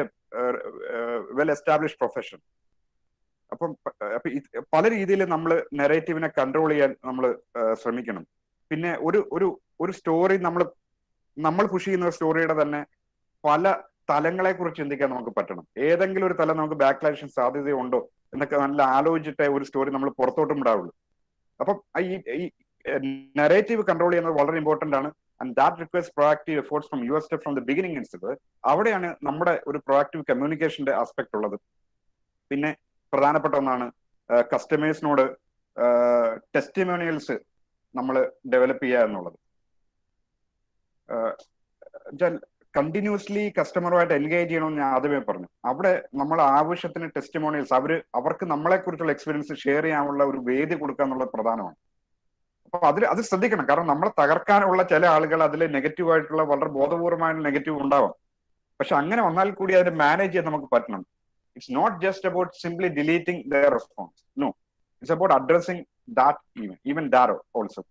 well established profession. അപ്പം പല രീതിയിൽ നമ്മൾ നെറേറ്റീവിനെ കൺട്രോൾ ചെയ്യാൻ നമ്മൾ ശ്രമിക്കണം. പിന്നെ ഒരു സ്റ്റോറി നമ്മൾ പുഷ് ചെയ്യുന്ന ഒരു സ്റ്റോറിയുടെ തന്നെ പല തലങ്ങളെ കുറിച്ച് ചിന്തിക്കാൻ നമുക്ക് പറ്റണം. ഏതെങ്കിലും ഒരു തലം നമുക്ക് ബാക്ക്ലാഷിന് സാധ്യതയുണ്ടോ എന്നൊക്കെ നല്ല ആലോചിച്ചിട്ടേ ഒരു സ്റ്റോറി നമ്മൾ പുറത്തോട്ടും വിടാവുള്ളൂ. അപ്പം ഈ നരേറ്റീവ് കൺട്രോൾ ചെയ്യുന്നത് വളരെ ഇമ്പോർട്ടന്റ് ആണ്. And that requires proactive efforts from your step from the beginning instead. അവിടെയാണ് നമ്മുടെ ഒരു പ്രൊആക്റ്റീവ് കമ്മ്യൂണിക്കേഷന്റെ ആസ്പെക്ട് ഉള്ളത്. പിന്നെ പ്രധാനപ്പെട്ട ഒന്നാണ് കസ്റ്റമേഴ്സിനോട് ടെസ്റ്റിമോണിയൽസ് നമ്മൾ ഡെവലപ്പ് ചെയ്യുക എന്നുള്ളത്. കണ്ടിന്യൂസ്ലി കസ്റ്റമറുമായിട്ട് എൻഗേജ് ചെയ്യണമെന്ന് ഞാൻ ആദ്യമേ പറഞ്ഞു. അവിടെ നമ്മൾ ആവശ്യത്തിന് ടെസ്റ്റിമോണിയൽസ് അവർക്ക് നമ്മളെ കുറിച്ചുള്ള എക്സ്പീരിയൻസ് ഷെയർ ചെയ്യാനുള്ള ഒരു വേദി കൊടുക്കുക എന്നുള്ളത് പ്രധാനമാണ്. അപ്പൊ അത് ശ്രദ്ധിക്കണം. കാരണം നമ്മളെ തകർക്കാനുള്ള ചില ആളുകൾ അതിൽ നെഗറ്റീവ് ആയിട്ടുള്ള വളരെ ബോധപൂർവമായിട്ടുള്ള നെഗറ്റീവ് ഉണ്ടാവാം. പക്ഷെ അങ്ങനെ വന്നാൽ കൂടി അതിനെ മാനേജ് ചെയ്യാൻ നമുക്ക് പറ്റണം. It's not just about simply deleting their response. No, it's about addressing that even that also.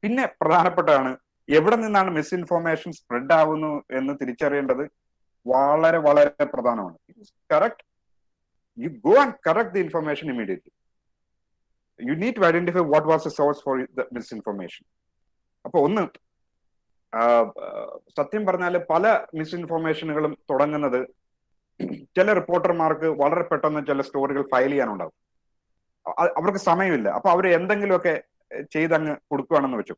പിന്നെ പ്രധാനപ്പെട്ടതാണ്, എവിടെ നിന്നാണ് മിസ്ഇൻഫോർമേഷൻ സ്പ്രെഡ് ആവുന്നു എന്ന് തിരിച്ചറിയേണ്ടത് വളരെ വളരെ പ്രധാനമാണ്. Correct, you go and correct the information immediately. You need to identify what was the source for the misinformation. അപ്പൊ ഒന്ന്, സത്യം പറഞ്ഞാൽ പല മിസ്ഇൻഫോർമേഷനുകളും തുടങ്ങുന്നത് ചില റിപ്പോർട്ടർമാർക്ക് വളരെ പെട്ടെന്ന് ചില സ്റ്റോറികൾ ഫയൽ ചെയ്യാനുണ്ടാവും. അവർക്ക് സമയമില്ല. അപ്പൊ അവർ എന്തെങ്കിലുമൊക്കെ ചെയ്തങ്ങ് കൊടുക്കുകയാണെന്ന് വെച്ചു.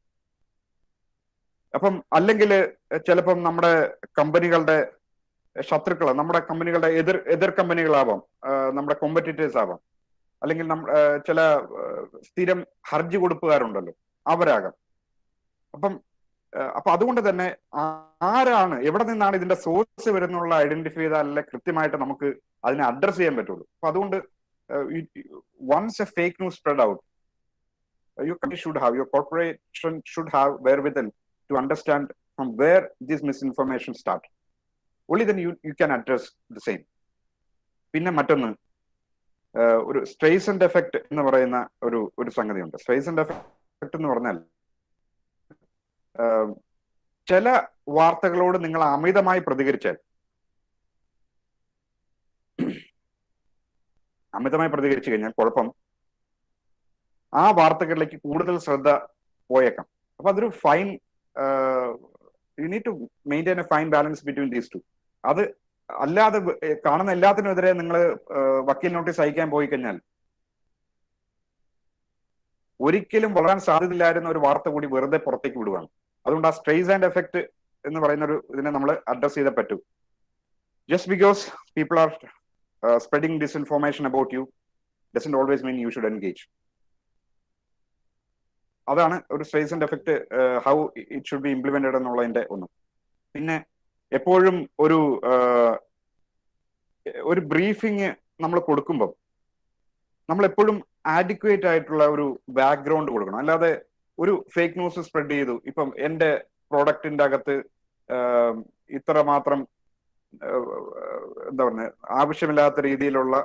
അപ്പം അല്ലെങ്കിൽ ചിലപ്പം നമ്മുടെ കമ്പനികളുടെ ശത്രുക്കൾ, നമ്മുടെ കമ്പനികളുടെ എതിർ കമ്പനികളാവാം, നമ്മുടെ കോമ്പറ്റീറ്റേഴ്സ് ആവാം, അല്ലെങ്കിൽ ചില സ്ഥിരം ഹർജി കൊടുപ്പുകാരുണ്ടല്ലോ, അവരാകാം. അപ്പൊ അതുകൊണ്ട് തന്നെ ആരാണ്, എവിടെ നിന്നാണ് ഇതിന്റെ സോഴ്സ് വരുന്നുള്ള ഐഡന്റിഫൈ ചെയ്താലല്ലേ കൃത്യമായിട്ട് നമുക്ക് അതിനെ അഡ്രസ് ചെയ്യാൻ പറ്റുള്ളൂ. അപ്പൊ അതുകൊണ്ട് once a fake news spread out, your corporation should have wherewithal to understand from where this misinformation started. Only then you can address the same. പിന്നെ മറ്റൊന്ന്, ഒരു സ്ട്രേസൻഡ് എഫക്ട് എന്ന് പറയുന്ന ഒരു സംഗതിയുണ്ട്. സ്ട്രേസൻഡ് എഫക്ട് എന്ന് പറഞ്ഞാൽ ചില വാർത്തകളോട് നിങ്ങൾ അമിതമായി പ്രതികരിച്ചു കഴിഞ്ഞാൽ കുഴപ്പം, ആ വാർത്തകളിലേക്ക് കൂടുതൽ ശ്രദ്ധ പോയേക്കാം. അപ്പൊ അതൊരു fine, you need to maintain a fine balance between these two. അത് അല്ലാതെ കാണുന്ന എല്ലാത്തിനെതിരെ നിങ്ങൾ വക്കീൽ നോട്ടീസ് അയക്കാൻ പോയി കഴിഞ്ഞാൽ ഒരിക്കലും വളരാൻ സാധ്യതയില്ലായിരുന്ന ഒരു വാർത്ത കൂടി വെറുതെ പുറത്തേക്ക് വിടുകയാണ്. അതുകൊണ്ട് ആ സ്ട്രെയ്സ് ആൻഡ് എഫക്ട് എന്ന് പറയുന്ന ഒരു ഇതിനെ നമ്മൾ അഡ്രസ് ചെയ്തേ പറ്റൂ. Just because people are spreading disinformation about you doesn't always mean you should engage. അതാണ് ഒരു Streisand effect, how it should be implemented എന്നുള്ളതിന്റെ ഒന്ന്. പിന്നെ എപ്പോഴും ഒരു ബ്രീഫിങ് നമ്മൾ കൊടുക്കുമ്പോൾ നമ്മൾ എപ്പോഴും ആഡിക്വേറ്റ് ആയിട്ടുള്ള ഒരു ബാക്ക്ഗ്രൗണ്ട് കൊടുക്കണം. അല്ലാതെ ഒരു ഫേക്ക് ന്യൂസ് സ്പ്രെഡ് ചെയ്തു, ഇപ്പം എന്റെ പ്രോഡക്റ്റിന്റെ അകത്ത് ഇത്ര മാത്രം എന്താ പറയുക, ആവശ്യമില്ലാത്ത രീതിയിലുള്ള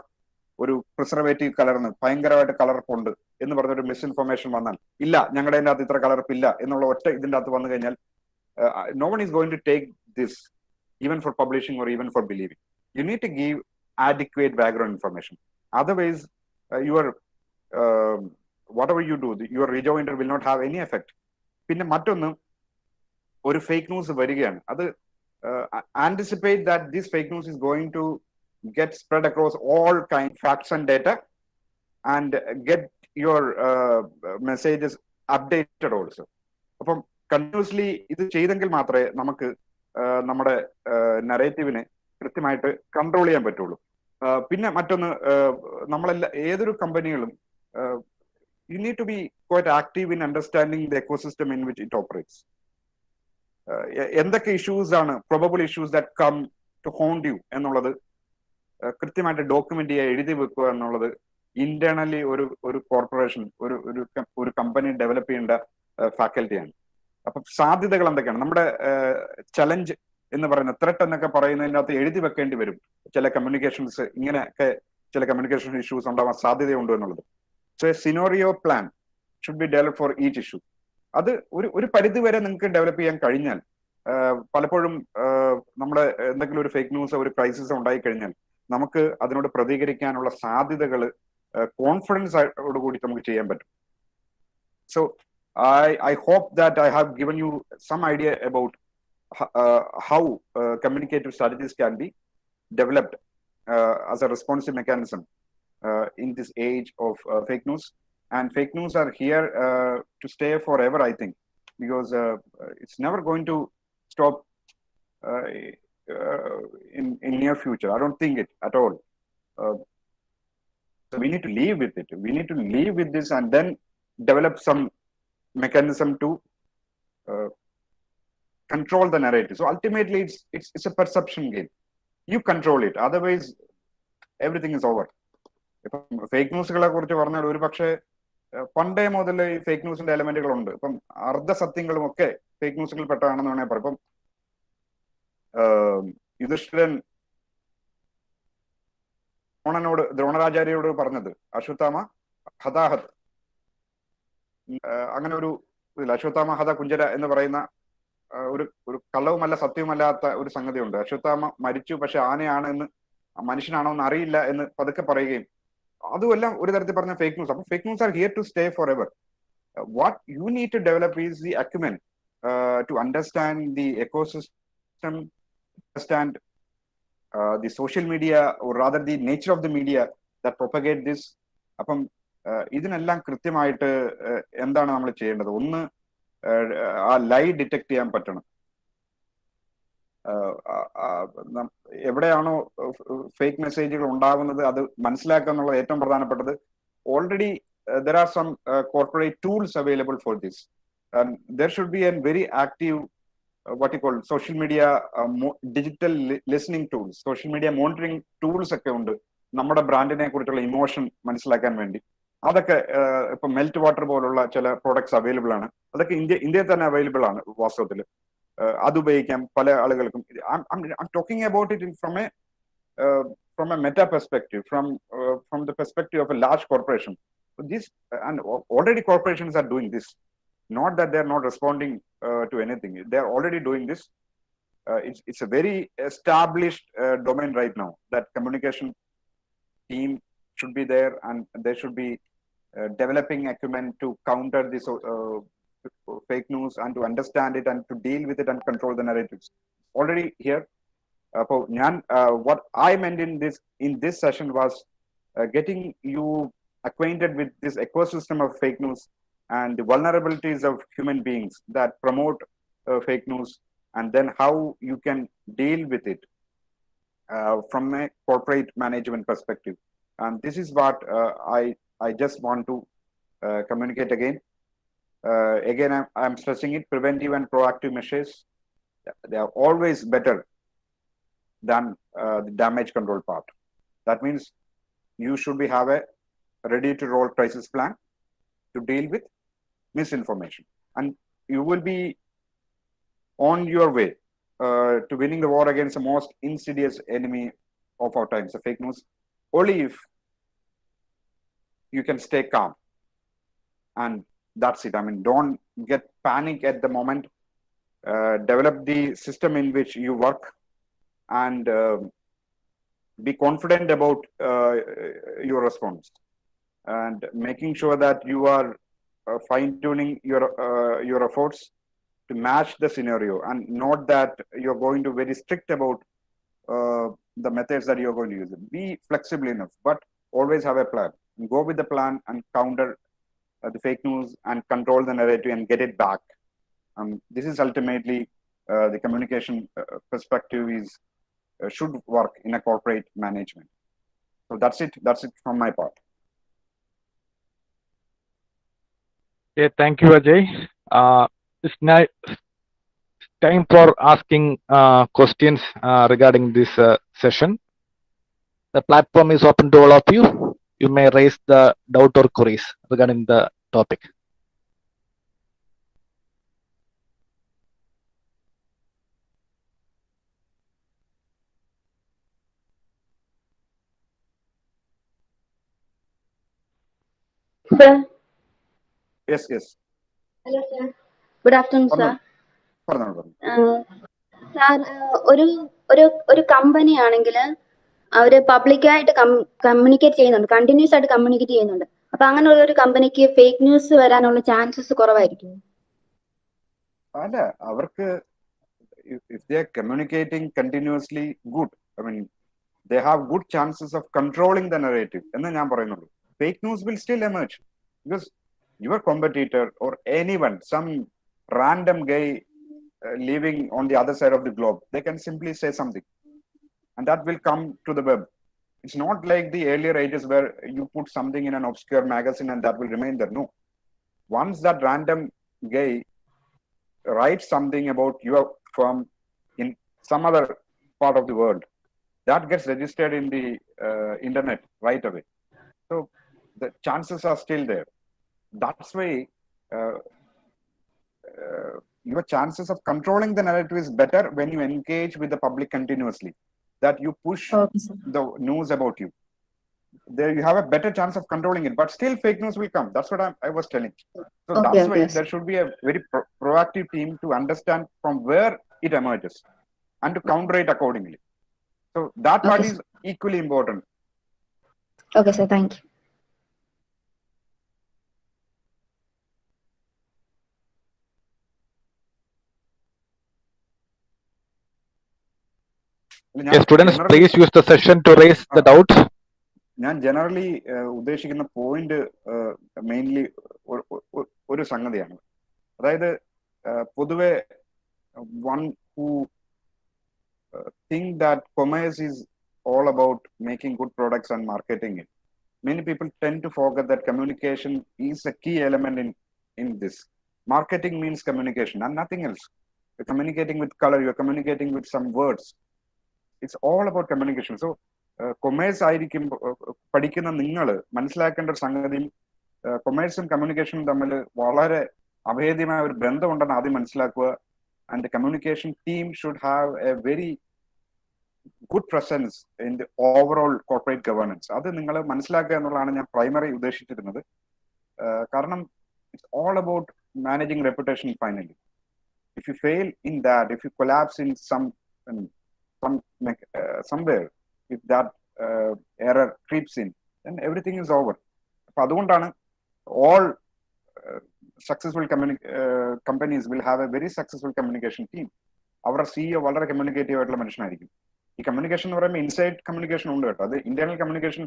ഒരു പ്രിസർവേറ്റീവ് കലർന്ന് ഭയങ്കരമായിട്ട് കളർപ്പുണ്ട് എന്ന് പറഞ്ഞൊരു മിസ്ഇൻഫർമേഷൻ വന്നാൽ, ഇല്ല ഞങ്ങളുടെ അകത്ത് ഇത്ര കളർപ്പില്ല എന്നുള്ള ഒറ്റ ഇതിന്റെ അകത്ത് വന്നു കഴിഞ്ഞാൽ, no one is going to take this even for publishing or even for believing. You need to give adequate background information. Otherwise, your whatever you do, your rejoinder will not have any effect. പിന്നെ മറ്റൊന്ന്, ഒരു fake news വരികയാണ്, അത് anticipate that this fake news is going to get spread across all kind facts and data and get your messages updated also. അപ്പം continuously ഇത് ചെയ്തെങ്കിൽ മാത്രമേ നമുക്ക് നമ്മുടെ നറേറ്റീവിനെ കൃത്യമായിട്ട് കൺട്രോൾ ചെയ്യാൻ പറ്റുള്ളൂ. പിന്നെ മറ്റൊന്ന്, ഏതൊരു കമ്പനികളും you need to be quite active in understanding the ecosystem in which it operates. എന്തൊക്കെ ഇഷ്യൂസ് ആണ് probable issues that come to haunt you എന്നുള്ളത് കൃത്യമായിട്ട് ഡോക്യുമെന്റ് ചെയ്യുക, എഴുതി വെക്കുക എന്നുള്ളത് ഇന്റേണലി ഒരു കോർപ്പറേഷൻ, ഒരു കമ്പനി ഡെവലപ്പ് ചെയ്യേണ്ട ഫാക്കൽറ്റിയാണ്. അപ്പൊ സാധ്യതകൾ എന്തൊക്കെയാണ്, നമ്മുടെ ചലഞ്ച് എന്ന് പറയുന്ന ത്രെട്ട് എന്നൊക്കെ പറയുന്നതിനകത്ത് എഴുതി വെക്കേണ്ടി വരും ചില കമ്മ്യൂണിക്കേഷൻസ്, ഇങ്ങനെയൊക്കെ ചില കമ്മ്യൂണിക്കേഷൻ ഇഷ്യൂസ് ഉണ്ടാവാൻ സാധ്യതയുണ്ട് എന്നുള്ളത്. So a scenario plan should be develop for each issue. അത് ഒരു പരിധി വരെ നിങ്ങൾക്ക് ഡെവലപ്പ് ചെയ്യാൻ കഴിഞ്ഞാൽ, പലപ്പോഴും നമ്മുടെ എന്തെങ്കിലും ഒരു ഫേക്ക് ന്യൂസ്, ഒരു ക്രൈസിസ് ഉണ്ടായി കഴിഞ്ഞാൽ നമുക്ക് അതിനോട് പ്രതികരിക്കാനുള്ള സാധ്യതകൾ കോൺഫിഡൻസോടുകൂടി നമുക്ക് ചെയ്യാൻ പറ്റും. So I hope that I have given you some idea about how communicative strategies can be developed as a responsive mechanism in this age of fake news. And fake news are here to stay forever, I think, because it's never going to stop in near future. I don't think it at all. So we need to live with it. We need to live with this and then develop some mechanism to control the narrative. So ultimately, it's a perception game. You control it. Otherwise, everything is over. ഇപ്പം fake ന്യൂസുകളെ കുറിച്ച് പറഞ്ഞാൽ ഒരു പക്ഷേ പണ്ടേ മുതൽ ഈ fake ന്യൂസിന്റെ എലമെന്റുകളുണ്ട്. ഇപ്പം അർദ്ധസത്യങ്ങളും ഒക്കെ ഫേക്ക് ന്യൂസുകളിൽ പെട്ടതാണെന്ന് വേണേൽ പറയാം. ഇപ്പം യുധിഷ്ഠിരൻ ദ്രോണരാചാര്യോട് പറഞ്ഞത് അശ്വത്ഥാമ ഹതാഹത്, അങ്ങനെ ഒരു അശ്വത്ഥാമ ഹത കുഞ്ചര എന്ന് പറയുന്ന ഒരു കള്ളവുമല്ല സത്യവുമല്ലാത്ത ഒരു സംഗതിയുണ്ട്. അശ്വത്ഥാമ മരിച്ചു, പക്ഷെ ആനയാണ് എന്ന് മനുഷ്യനാണോ എന്ന് അറിയില്ല എന്ന് പതുക്കെ പറയുകയും, അതുമെല്ലാം ഒരു തരത്തിൽ പറഞ്ഞ ഫേക്ക് ന്യൂസ്. അപ്പൊ fake news are here to stay forever. What you need to develop is the acumen to understand the ecosystem, understand the social media, or rather the nature of the media that propagate this. അപ്പം ഇതിനെല്ലാം കൃത്യമായിട്ട് എന്താണ് നമ്മൾ ചെയ്യേണ്ടത്? ഒന്ന്, ആ ലൈ detect ചെയ്യാൻ പറ്റണം. എവിടെയാണോ ഫേക്ക് മെസ്സേജുകൾ ഉണ്ടാകുന്നത് അത് മനസ്സിലാക്കുക എന്നുള്ളത് ഏറ്റവും പ്രധാനപ്പെട്ടത്. Already there are some corporate tools available for this. There should be an very active what you call social media digital listening tools, social media monitoring tools ഒക്കെ ഉണ്ട് നമ്മുടെ ബ്രാൻഡിനെ കുറിച്ചുള്ള ഇമോഷൻ മനസ്സിലാക്കാൻ വേണ്ടി. അതൊക്കെ ഇപ്പൊ മെൽറ്റ് വാട്ടർ പോലുള്ള ചില പ്രോഡക്ട്സ് അവൈലബിൾ ആണ്. അതൊക്കെ ഇന്ത്യയിൽ തന്നെ അവൈലബിൾ ആണ് വാസ്തവത്തിൽ. അത് ഉപയോഗിക്കാം പല ആളുകൾക്കും. I'm talking about it from a meta perspective, from the perspective of a large corporation. This and already corporations are doing this. Not that they are not responding to anything. They are already doing this. It's a very established domain right now. That communication team should be there, and they should be developing acumen to counter this fake news and to understand it and to deal with it and control the narratives. Already here, what I meant in this session was getting you acquainted with this ecosystem of fake news and the vulnerabilities of human beings that promote fake news, and then how you can deal with it from a corporate management perspective. And this is what I just want to communicate again. Again, I'm stressing it: preventive and proactive measures, they are always better than the damage control part. That means you should have a ready to roll crisis plan to deal with misinformation, and you will be on your way to winning the war against the most insidious enemy of our times, the fake news, only if you can stay calm. And that's it. I mean, don't get panic at the moment. Develop the system in which you work, and be confident about your response, and making sure that you are fine-tuning your efforts to match the scenario, and not that you're going to very strict about the methods that you're going to use. Be flexible enough, but always have a plan. Go with the plan and counter the fake news and control the narrative and get it back. This is ultimately the communication perspective is should work in a corporate management. So that's it from my part. Okay, thank you, Ajay. It's now time for asking questions regarding this session. The platform is open to all of you. You may raise the doubt or queries regarding the topic. Sir. Yes. Hello, sir. Good afternoon, sir. പറഞ്ഞോളൂ. Sir, ഒരു company ആണെങ്കിൽ അവര് പബ്ലിക്കായിട്ട് communicate ചെയ്യുന്നുണ്ട്, continuous ആയിട്ട് communicate ചെയ്യുന്നുണ്ട്. അപ്പൊ അങ്ങനെയുള്ള ഒരു കമ്പനിക്ക് ഫേക്ക് ന്യൂസ് വരാനുള്ള ചാൻസസ് കുറവായിരിക്കും. അല്ല, അവർക്ക് if they are communicating continuously, good. I mean, they have good chances of controlling the narrative. എന്ന് ഞാൻ പറയുന്നുള്ളൂ. Fake news will still emerge because your competitor or anyone, some random guy living on the other side of the globe, they can simply say something, and that will come to the web. It's not like the earlier ages where you put something in an obscure magazine and that will remain there. No. Once that random guy writes something about your firm in some other part of the world, that gets registered in the internet right away. So the chances are still there. That's why your chances of controlling the narrative is better when you engage with the public continuously, that you push the news about you. There you have a better chance of controlling it, but still fake news will come. That's what I was telling. So that's why there should be a very proactive team to understand from where it emerges and to counter it accordingly. So that part is equally important. Okay, sir. Thank you. Yes, students, please use the session to raise the doubts. ഞാൻ generally ഉദ്ദേശിക്കുന്ന point mainly ഒരു സംഗതിയാണ്. അതായത് പൊതുവെ one who think that commerce is all about making good products and marketing it. Many people tend to forget that communication is a key element in this. Marketing means communication and nothing else. You're communicating with color, you're communicating with some words. It's all about communication. So commerce ആയിരിക്കും പഠിക്കുന്ന നിങ്ങൾ മനസ്സിലാക്കേണ്ട ഒരു സംഗതിയും കൊമേഴ്സും കമ്മ്യൂണിക്കേഷനും തമ്മിൽ വളരെ അഭേദ്യമായ ഒരു ബന്ധമുണ്ടെന്ന് ആദ്യം മനസ്സിലാക്കുക. And the communication team should have a very good presence in the overall corporate governance. അത് നിങ്ങൾ മനസ്സിലാക്കുക എന്നുള്ളതാണ് ഞാൻ പ്രൈമറി ഉദ്ദേശിച്ചിരുന്നത്. കാരണം it's all about managing reputation finally. If you fail in that, if you collapse in somewhere, if that error creeps in, then everything is over. അപ്പൊ അതുകൊണ്ടാണ് all successful companies will have a very successful communication team. അവരുടെ CEO വളരെ communicative ആയിട്ടുള്ള മനുഷ്യനായിരിക്കും. ഈ communication എന്ന് പറയുമ്പോൾ inside communication ഉണ്ട് കേട്ടോ, അത് internal communication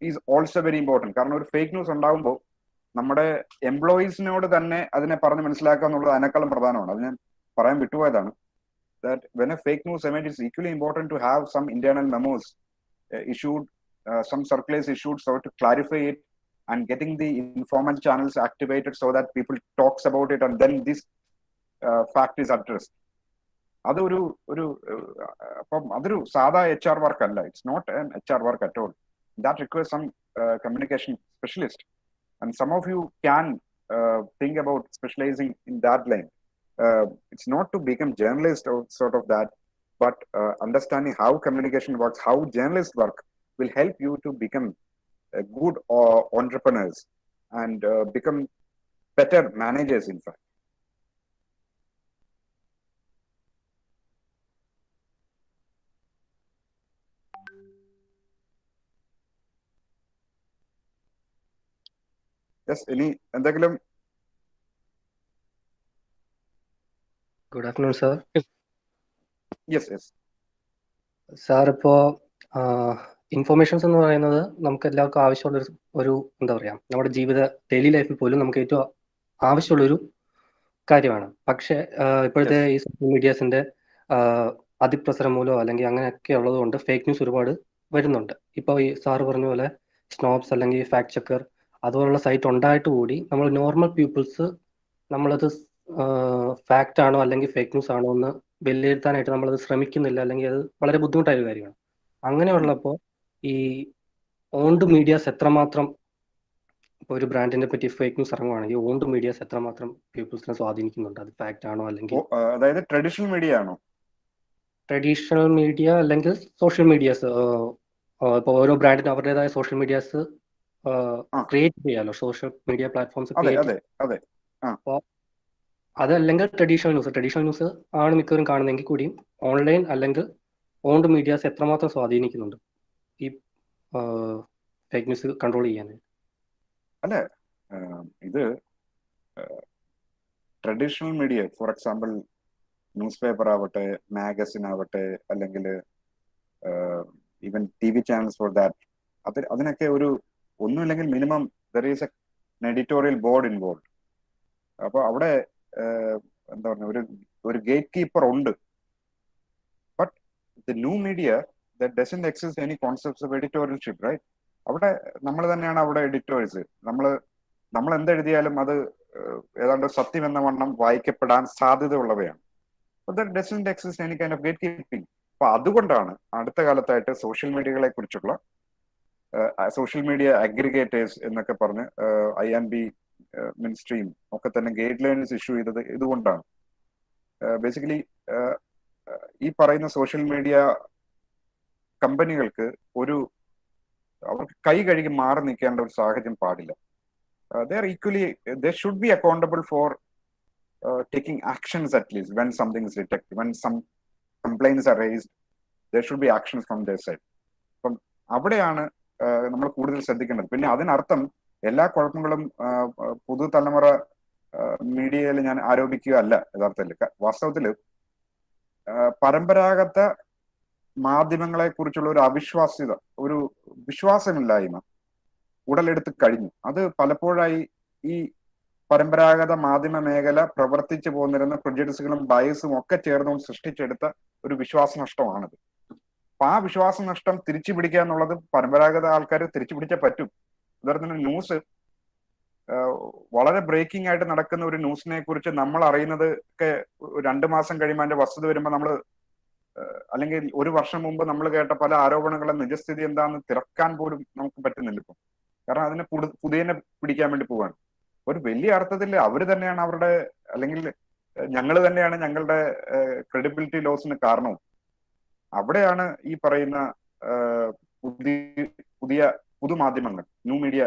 is also very important. കാരണം ഒരു ഫേക്ക് ന്യൂസ് ഉണ്ടാകുമ്പോൾ നമ്മുടെ എംപ്ലോയീസിനോട് തന്നെ അതിനെ പറഞ്ഞ് മനസ്സിലാക്കുക എന്നുള്ളത് അതിനേക്കാളും പ്രധാനമാണ്. അത് ഞാൻ പറയാൻ വിട്ടുപോയതാണ്. That when a fake news event, is equally important to have some internal memos issued, some circulars issued so to clarify it, and getting the informal channels activated so that people talks about it, and then this fact is addressed. അതൊരു അപ്പം അതൊരു സാധാ HR work അല്ല. It's not an HR work at all. That requires some communication specialist, and some of you can think about specializing in that line. It's not to become journalist or sort of that, but understanding how communication works, how journalists work, will help you to become good entrepreneurs and become better managers, in fact. Yes, എന്തെങ്കിലും? Good afternoon sir. Yes. Sir, ഇപ്പോൾ informations എന്ന് പറയുന്നത് നമുക്ക് എല്ലാവർക്കും ആവശ്യമുള്ള ഒരു എന്താ പറയുക, നമ്മുടെ ഡെയിലി ലൈഫിൽ പോലും നമുക്ക് ഏറ്റവും ആവശ്യമുള്ളൊരു കാര്യമാണ്. പക്ഷേ ഇപ്പോഴത്തെ ഈ സോഷ്യൽ മീഡിയാസിന്റെ അതിപ്രസരം മൂലമോ അല്ലെങ്കിൽ അങ്ങനെയൊക്കെ ഉള്ളത് കൊണ്ട് ഫേക്ക് ന്യൂസ് ഒരുപാട് വരുന്നുണ്ട്. ഇപ്പോൾ ഈ സാറ് പറഞ്ഞ പോലെ സ്നോപ്സ് അല്ലെങ്കിൽ ഫാക്ട് ചെക്കർ അതുപോലുള്ള സൈറ്റ് ഉണ്ടായിട്ട് കൂടി നമ്മൾ നോർമൽ പീപ്പിൾസ് നമ്മളത് ഫാക്റ്റ് ആണോ അല്ലെങ്കിൽ ഫേക്ക് ന്യൂസ് ആണോ എന്ന് വിലയിരുത്താനായിട്ട് നമ്മളത് ശ്രമിക്കുന്നില്ല, അല്ലെങ്കിൽ അത് വളരെ ബുദ്ധിമുട്ടായ ഒരു കാര്യമാണ്. അങ്ങനെയുള്ളപ്പോൾ ഈ ഓൺഡ് മീഡിയാസ് എത്രമാത്രം, ഇപ്പോൾ ഒരു ബ്രാൻഡിനെ പറ്റി ഫേക്ക് ന്യൂസ് ഇറങ്ങുവാണെങ്കിൽ ഓൺഡ് മീഡിയാസ് എത്രമാത്രം പീപ്പിൾസിനെ സ്വാധീനിക്കുന്നുണ്ട്, അത് ഫാക്റ്റ് ആണോ അല്ലെങ്കിൽ അതായത് ട്രഡീഷണൽ മീഡിയ ആണോ? ട്രഡീഷണൽ മീഡിയ അല്ലെങ്കിൽ സോഷ്യൽ മീഡിയാസ്. ഇപ്പോൾ ഓരോ ബ്രാൻഡിനും അവരുടേതായ സോഷ്യൽ മീഡിയാസ് ക്രിയേറ്റ് ചെയ്യാലോ, സോഷ്യൽ മീഡിയ പ്ലാറ്റ്ഫോംസ് ക്രിയേറ്റ്. അപ്പോൾ അതല്ലെങ്കിൽ ട്രഡീഷണൽ ന്യൂസ് ആണ് മിക്കവരും കാണുന്നെങ്കിൽ കൂടിയും ഓൺലൈൻ അല്ലെങ്കിൽ ഓൺഡ് മീഡിയാസ് എത്രമാത്രം സ്വാധീനിക്കുന്നുണ്ട് ഈ ഫേക്ക് ന്യൂസ് കൺട്രോൾ ചെയ്യാനായിട്ട്? അല്ല, ഇത് traditional media, for example newspaper ആവട്ടെ, മാഗസിൻ ആവട്ടെ, അല്ലെങ്കിൽ even TV channels for that, അതിനൊക്കെ ഒന്നുമില്ലെങ്കിൽ minimum there is an editorial board involve. അപ്പോൾ അവിടെ എന്താ പറയുക, ഒരു ഗേറ്റ് കീപ്പർ ഉണ്ട്. But the new media that doesn't exist any concepts of editorialship, right? അവിടെ നമ്മൾ തന്നെയാണ് അവിടെ എഡിറ്റേഴ്സ്. നമ്മൾ എന്തെഴുതിയാലും അത് ഏതാണ്ട് സത്യം എന്ന വണ്ണം വായിക്കപ്പെടാൻ സാധ്യതയുള്ളവയാണ്. That doesn't exist any kind of gatekeeping. അപ്പൊ അതുകൊണ്ടാണ് അടുത്ത കാലത്തായിട്ട് സോഷ്യൽ മീഡിയകളെ കുറിച്ചുള്ള സോഷ്യൽ മീഡിയ അഗ്രിഗേറ്റേഴ്സ് എന്നൊക്കെ പറഞ്ഞ് INB മിനിസ്ട്രിയും ഒക്കെ തന്നെ ഗൈഡ് ലൈൻസ് ഇഷ്യൂ ചെയ്തത് ഇതുകൊണ്ടാണ്. ബേസിക്കലി ഈ പറയുന്ന സോഷ്യൽ മീഡിയ കമ്പനികൾക്ക് അവർക്ക് കൈ കഴുകി മാറി നിൽക്കേണ്ട ഒരു സാഹചര്യം പാടില്ല. they should be accountable for taking actions, at least when something is detected, when some complaints are raised, there should be actions from their side. അപ്പം അവിടെയാണ് നമ്മൾ കൂടുതൽ ശ്രദ്ധിക്കേണ്ടത്. പിന്നെ അതിനർത്ഥം എല്ലാ കുഴപ്പങ്ങളും പുതുതലമുറ മീഡിയയിൽ ഞാൻ ആരോപിക്കുക അല്ല. യഥാർത്ഥത്തിൽ വാസ്തവത്തില് പരമ്പരാഗത മാധ്യമങ്ങളെ കുറിച്ചുള്ള ഒരു അവിശ്വാസ്യത, ഒരു വിശ്വാസമില്ലായ്മ ഉടലെടുത്ത് കഴിഞ്ഞു. അത് പലപ്പോഴായി ഈ പരമ്പരാഗത മാധ്യമ മേഖല പ്രവർത്തിച്ചു പോന്നിരുന്ന പ്രിജുഡിസുകളും ബയസും ഒക്കെ ചേർന്ന് സൃഷ്ടിച്ചെടുത്ത ഒരു വിശ്വാസനഷ്ടമാണിത്. അപ്പൊ ആ വിശ്വാസനഷ്ടം തിരിച്ചു പിടിക്കുക എന്നുള്ളത് പരമ്പരാഗത ആൾക്കാർ തിരിച്ചു പിടിച്ചേ പറ്റും. ഉദാഹരണത്തിന് ന്യൂസ്, വളരെ ബ്രേക്കിംഗ് ആയിട്ട് നടക്കുന്ന ഒരു ന്യൂസിനെ കുറിച്ച് നമ്മൾ അറിയുന്നത് ഒക്കെ 2 മാസം കഴിയുമ്പോൾ അതിന്റെ വസ്തുത വരുമ്പോൾ നമ്മൾ, അല്ലെങ്കിൽ 1 വർഷം മുമ്പ് നമ്മൾ കേട്ട പല ആരോപണങ്ങളുടെ നിജസ്ഥിതി എന്താണെന്ന് തിരക്കാൻ പോലും നമുക്ക് പറ്റുന്നില്ല ഇപ്പം. കാരണം അതിനെ പുതിയനെ പിടിക്കാൻ വേണ്ടി പോവാണ്. ഒരു വലിയ അർത്ഥത്തിൽ അവർ തന്നെയാണ് അവരുടെ, അല്ലെങ്കിൽ ഞങ്ങൾ തന്നെയാണ് ഞങ്ങളുടെ ക്രെഡിബിലിറ്റി ലോസിന് കാരണവും. അവിടെയാണ് ഈ പറയുന്ന പുതിയ പുതുമാധ്യമങ്ങൾ, ന്യൂ മീഡിയ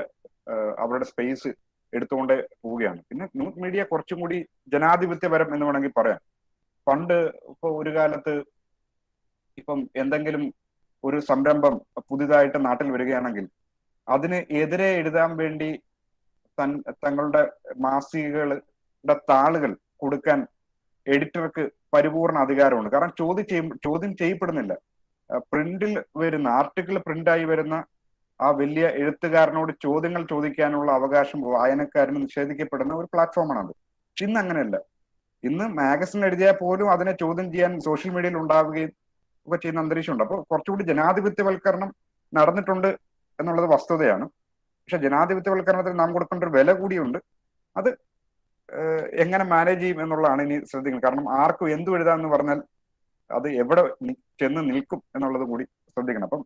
അവരുടെ സ്പേസ് എടുത്തുകൊണ്ട് പോവുകയാണ്. പിന്നെ ന്യൂ മീഡിയ കുറച്ചും കൂടി ജനാധിപത്യപരം എന്ന് വേണമെങ്കിൽ പറയാം. പണ്ട് ഇപ്പൊ ഒരു കാലത്ത് ഇപ്പം എന്തെങ്കിലും ഒരു സംരംഭം പുതിയതായിട്ട് നാട്ടിൽ വരികയാണെങ്കിൽ അതിന് എതിരെ എഴുതാൻ വേണ്ടി തങ്ങളുടെ മാസികകളുടെ താളുകൾ കൊടുക്കാൻ എഡിറ്റർക്ക് പരിപൂർണ അധികാരമുണ്ട്. കാരണം ചോദ്യം ചെയ്യപ്പെടുന്നില്ല. പ്രിന്റിൽ വരുന്ന ആർട്ടിക്കിൾ പ്രിന്റായി വരുന്ന ആ വലിയ എഴുത്തുകാരനോട് ചോദ്യങ്ങൾ ചോദിക്കാനുള്ള അവകാശം വായനക്കാരന് നിഷേധിക്കപ്പെടുന്ന ഒരു പ്ലാറ്റ്ഫോമാണ് അത്. പക്ഷെ ഇന്ന് അങ്ങനെയല്ല. ഇന്ന് മാഗസിൻ എഴുതിയാൽ പോലും അതിനെ ചോദ്യം ചെയ്യാൻ സോഷ്യൽ മീഡിയയിൽ ഉണ്ടാവുകയും ഒക്കെ ചെയ്യുന്ന അന്തരീക്ഷമുണ്ട്. അപ്പോൾ കുറച്ചുകൂടി ജനാധിപത്യവൽക്കരണം നടന്നിട്ടുണ്ട് എന്നുള്ളത് വസ്തുതയാണ്. പക്ഷെ ജനാധിപത്യവൽക്കരണത്തിന് നാം കൊടുക്കേണ്ട ഒരു വില കൂടിയുണ്ട്. അത് എങ്ങനെ മാനേജ് ചെയ്യും എന്നുള്ളതാണ് ഇനി ശ്രദ്ധിക്കുന്നത്. കാരണം ആർക്കും എന്തു എഴുതാമെന്ന് പറഞ്ഞാൽ അത് എവിടെ ചെന്ന് നിൽക്കും എന്നുള്ളത് കൂടി ശ്രദ്ധിക്കണം. അപ്പം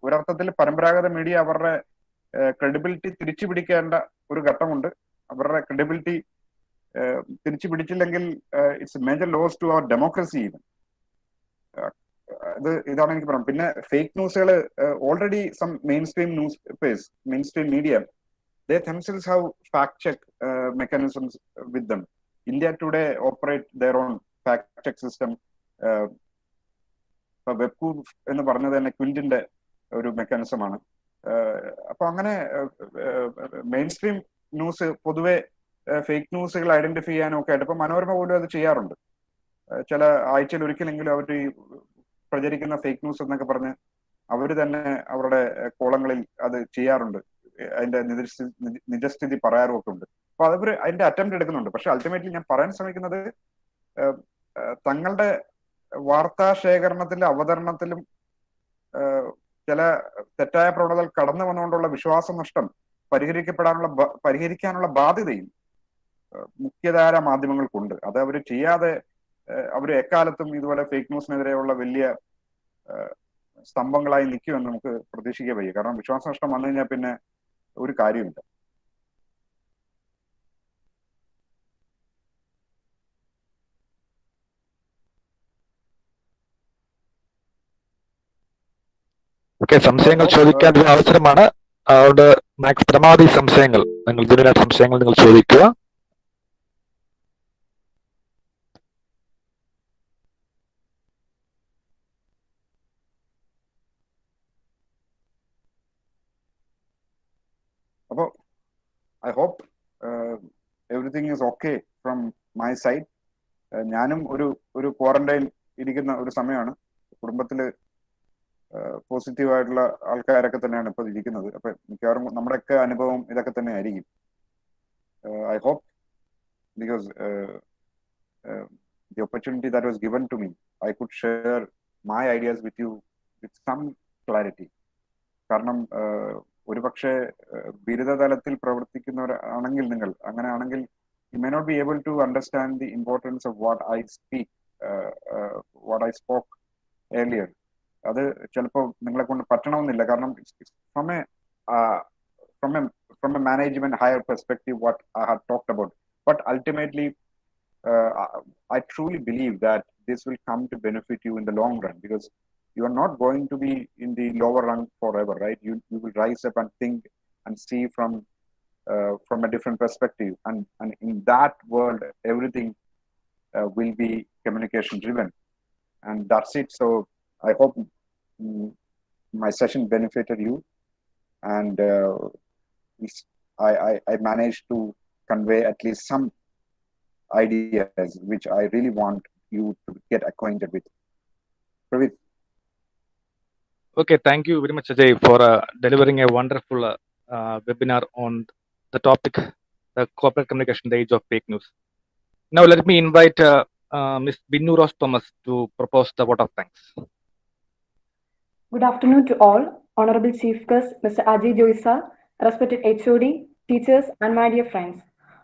ഒരർത്ഥത്തിൽ പരമ്പരാഗത മീഡിയ അവരുടെ ക്രെഡിബിലിറ്റി തിരിച്ചു പിടിക്കേണ്ട ഒരു ഘട്ടമുണ്ട്. അവരുടെ ക്രെഡിബിലിറ്റി തിരിച്ചു പിടിച്ചില്ലെങ്കിൽ it's major loss to our democracy. ഇതാണ് എനിക്ക് പറയാം. പിന്നെ ഫേക്ക് ന്യൂസുകൾ already some mainstream newspapers, mainstream media, they themselves have fact check mechanisms with them. India today operate their own fact check system. വെബ്കൂഫ് എന്ന് പറഞ്ഞത് തന്നെ ക്വിന്റിന്റെ ഒരു മെക്കാനിസമാണ്. അപ്പൊ അങ്ങനെ മെയിൻ സ്ട്രീം ന്യൂസ് പൊതുവെ ഫേക്ക് ന്യൂസുകൾ ഐഡന്റിഫൈ ചെയ്യാനും ഒക്കെ ആയിട്ട് ഇപ്പൊ മനോരമ പോലും അത് ചെയ്യാറുണ്ട്. ചില ആഴ്ചയിൽ ഒരിക്കലെങ്കിലും അവർ ഈ പ്രചരിക്കുന്ന ഫേക്ക് ന്യൂസ് എന്നൊക്കെ പറഞ്ഞ് അവർ തന്നെ അവരുടെ കോളങ്ങളിൽ അത് ചെയ്യാറുണ്ട്. അതിന്റെ നിജസ്ഥിതി പറയാറുമൊക്കെ ഉണ്ട്. അപ്പൊ അവർ അതിന്റെ അറ്റംപ്റ്റ് എടുക്കുന്നുണ്ട്. പക്ഷെ അൾട്ടിമേറ്റ്ലി ഞാൻ പറയാൻ ശ്രമിക്കുന്നത് തങ്ങളുടെ വാർത്താ ശേഖരണത്തിലും അവതരണത്തിലും ചില തെറ്റായ പ്രവണതകൾ കടന്നു വന്നുകൊണ്ടുള്ള വിശ്വാസനഷ്ടം പരിഹരിക്കാനുള്ള ബാധ്യതയും മുഖ്യധാര മാധ്യമങ്ങൾക്കുണ്ട്. അത് അവർ ചെയ്യാതെ അവർ എക്കാലത്തും ഇതുപോലെ ഫേക്ക് ന്യൂസിനെതിരെയുള്ള വലിയ സ്തംഭങ്ങളായി നിൽക്കുമെന്ന് നമുക്ക് പ്രതീക്ഷിക്കാൻ വയ്യ. കാരണം വിശ്വാസനഷ്ടം വന്നു കഴിഞ്ഞാൽ പിന്നെ ഒരു കാര്യമില്ല. ഓക്കെ, സംശയങ്ങൾ ചോദിക്കാനുള്ള അവസരമാണ്. അതുകൊണ്ട് മാക്സ് പരമാവധി സംശയങ്ങൾ നിങ്ങൾ ചോദിക്കുക. അപ്പോ I hope everything is okay from my side. ഞാനും ഒരു ക്വാറന്റൈൻ ഇരിക്കുന്ന ഒരു സമയമാണ്. കുടുംബത്തില് പോസിറ്റീവായിട്ടുള്ള ആൾക്കാരൊക്കെ തന്നെയാണ് ഇപ്പോൾ ഇരിക്കുന്നത്. അപ്പൊ മിക്കവാറും നമ്മുടെയൊക്കെ അനുഭവം ഇതൊക്കെ തന്നെ ആയിരിക്കും. I hope because the opportunity that was given to me, I could share my ideas with you with some clarity. കാരണം ഒരുപക്ഷെ ബിരുദതലത്തിൽ പ്രവർത്തിക്കുന്നവരാണെങ്കിൽ നിങ്ങൾ അങ്ങനെയാണെങ്കിൽ you may not be able to understand the importance of what I spoke earlier. അത് ചിലപ്പോൾ നിങ്ങളെ കൊണ്ട് പറ്റണമെന്നില്ല. കാരണം from a management higher perspective what I have talked about, but ultimately I truly believe that this will come to benefit you in the long run, because you are not going to be in the lower rung forever, right? You will rise up and think and see from a different perspective, and in that world everything will be communication driven, and that's it. So I hope my session benefited you, and I managed to convey at least some ideas which I really want you to get acquainted with. Praveen. Okay, thank you very much, Ajay, for delivering a wonderful webinar on the topic, the corporate communication, the age of fake news. Now let me invite Ms. Binnu Ross Thomas to propose the vote of thanks. Good afternoon to all. Honorable Chief Guest, Mr. Ajay Joisa, respected HOD, teachers, and my dear friends.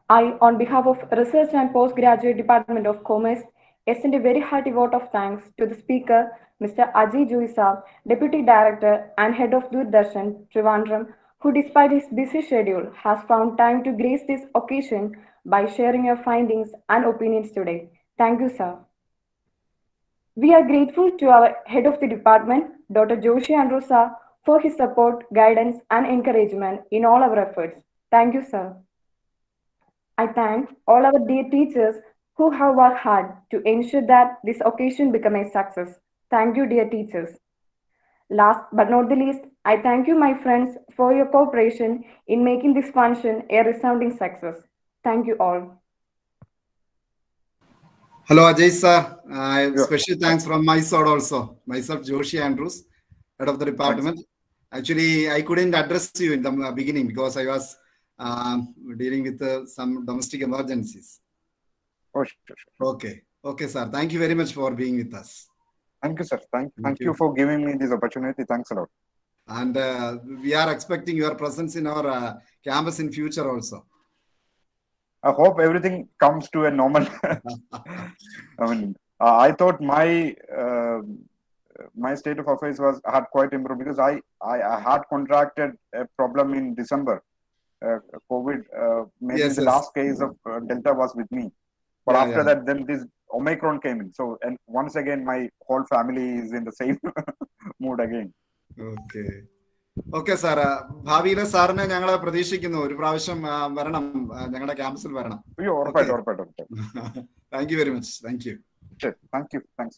I, on behalf of Research and Postgraduate Department of Commerce, extend a very hearty vote of thanks to the speaker, Mr. Ajay Joisa, Deputy Director and Head of Doordarshan, Trivandrum, who despite his busy schedule has found time to grace this occasion by sharing your findings and opinions today. Thank you, sir. We are grateful to our Head of the Department, Dr. Joshi Andrusa, for his support, guidance, and encouragement in all our efforts. Thank you, sir. I thank all our dear teachers who have worked hard to ensure that this occasion become a success. Thank you, dear teachers. Last but not the least, I thank you, my friends, for your cooperation in making this function a resounding success. Thank you all. Hello, Ajay sir. Yeah. Special thanks from my side also. Myself, Joshi Andrews, head of the department. Actually, I couldn't address you in the beginning because I was dealing with some domestic emergencies. Oh, sure. Okay, sir. Thank you very much for being with us. Thank you, sir. Thank you for giving me this opportunity. Thanks a lot. And we are expecting your presence in our campus in future also. I hope everything comes to a normal. I mean, I thought my state of affairs had quite improved because I had contracted a problem in December. COVID, maybe Yes, the yes. last case of Delta was with me. But after that, then this Omicron came in. So, and once again, my whole family is in the same mood again. Okay sir, ഭാവിയിലെ സാറിനെ ഞങ്ങൾ പ്രതീക്ഷിക്കുന്നു. ഒരു പ്രാവശ്യം വരണം, ഞങ്ങളുടെ ക്യാമ്പസിൽ വരണം. ഉറപ്പായിട്ടും. Thank you very much. Thank you. Thanks.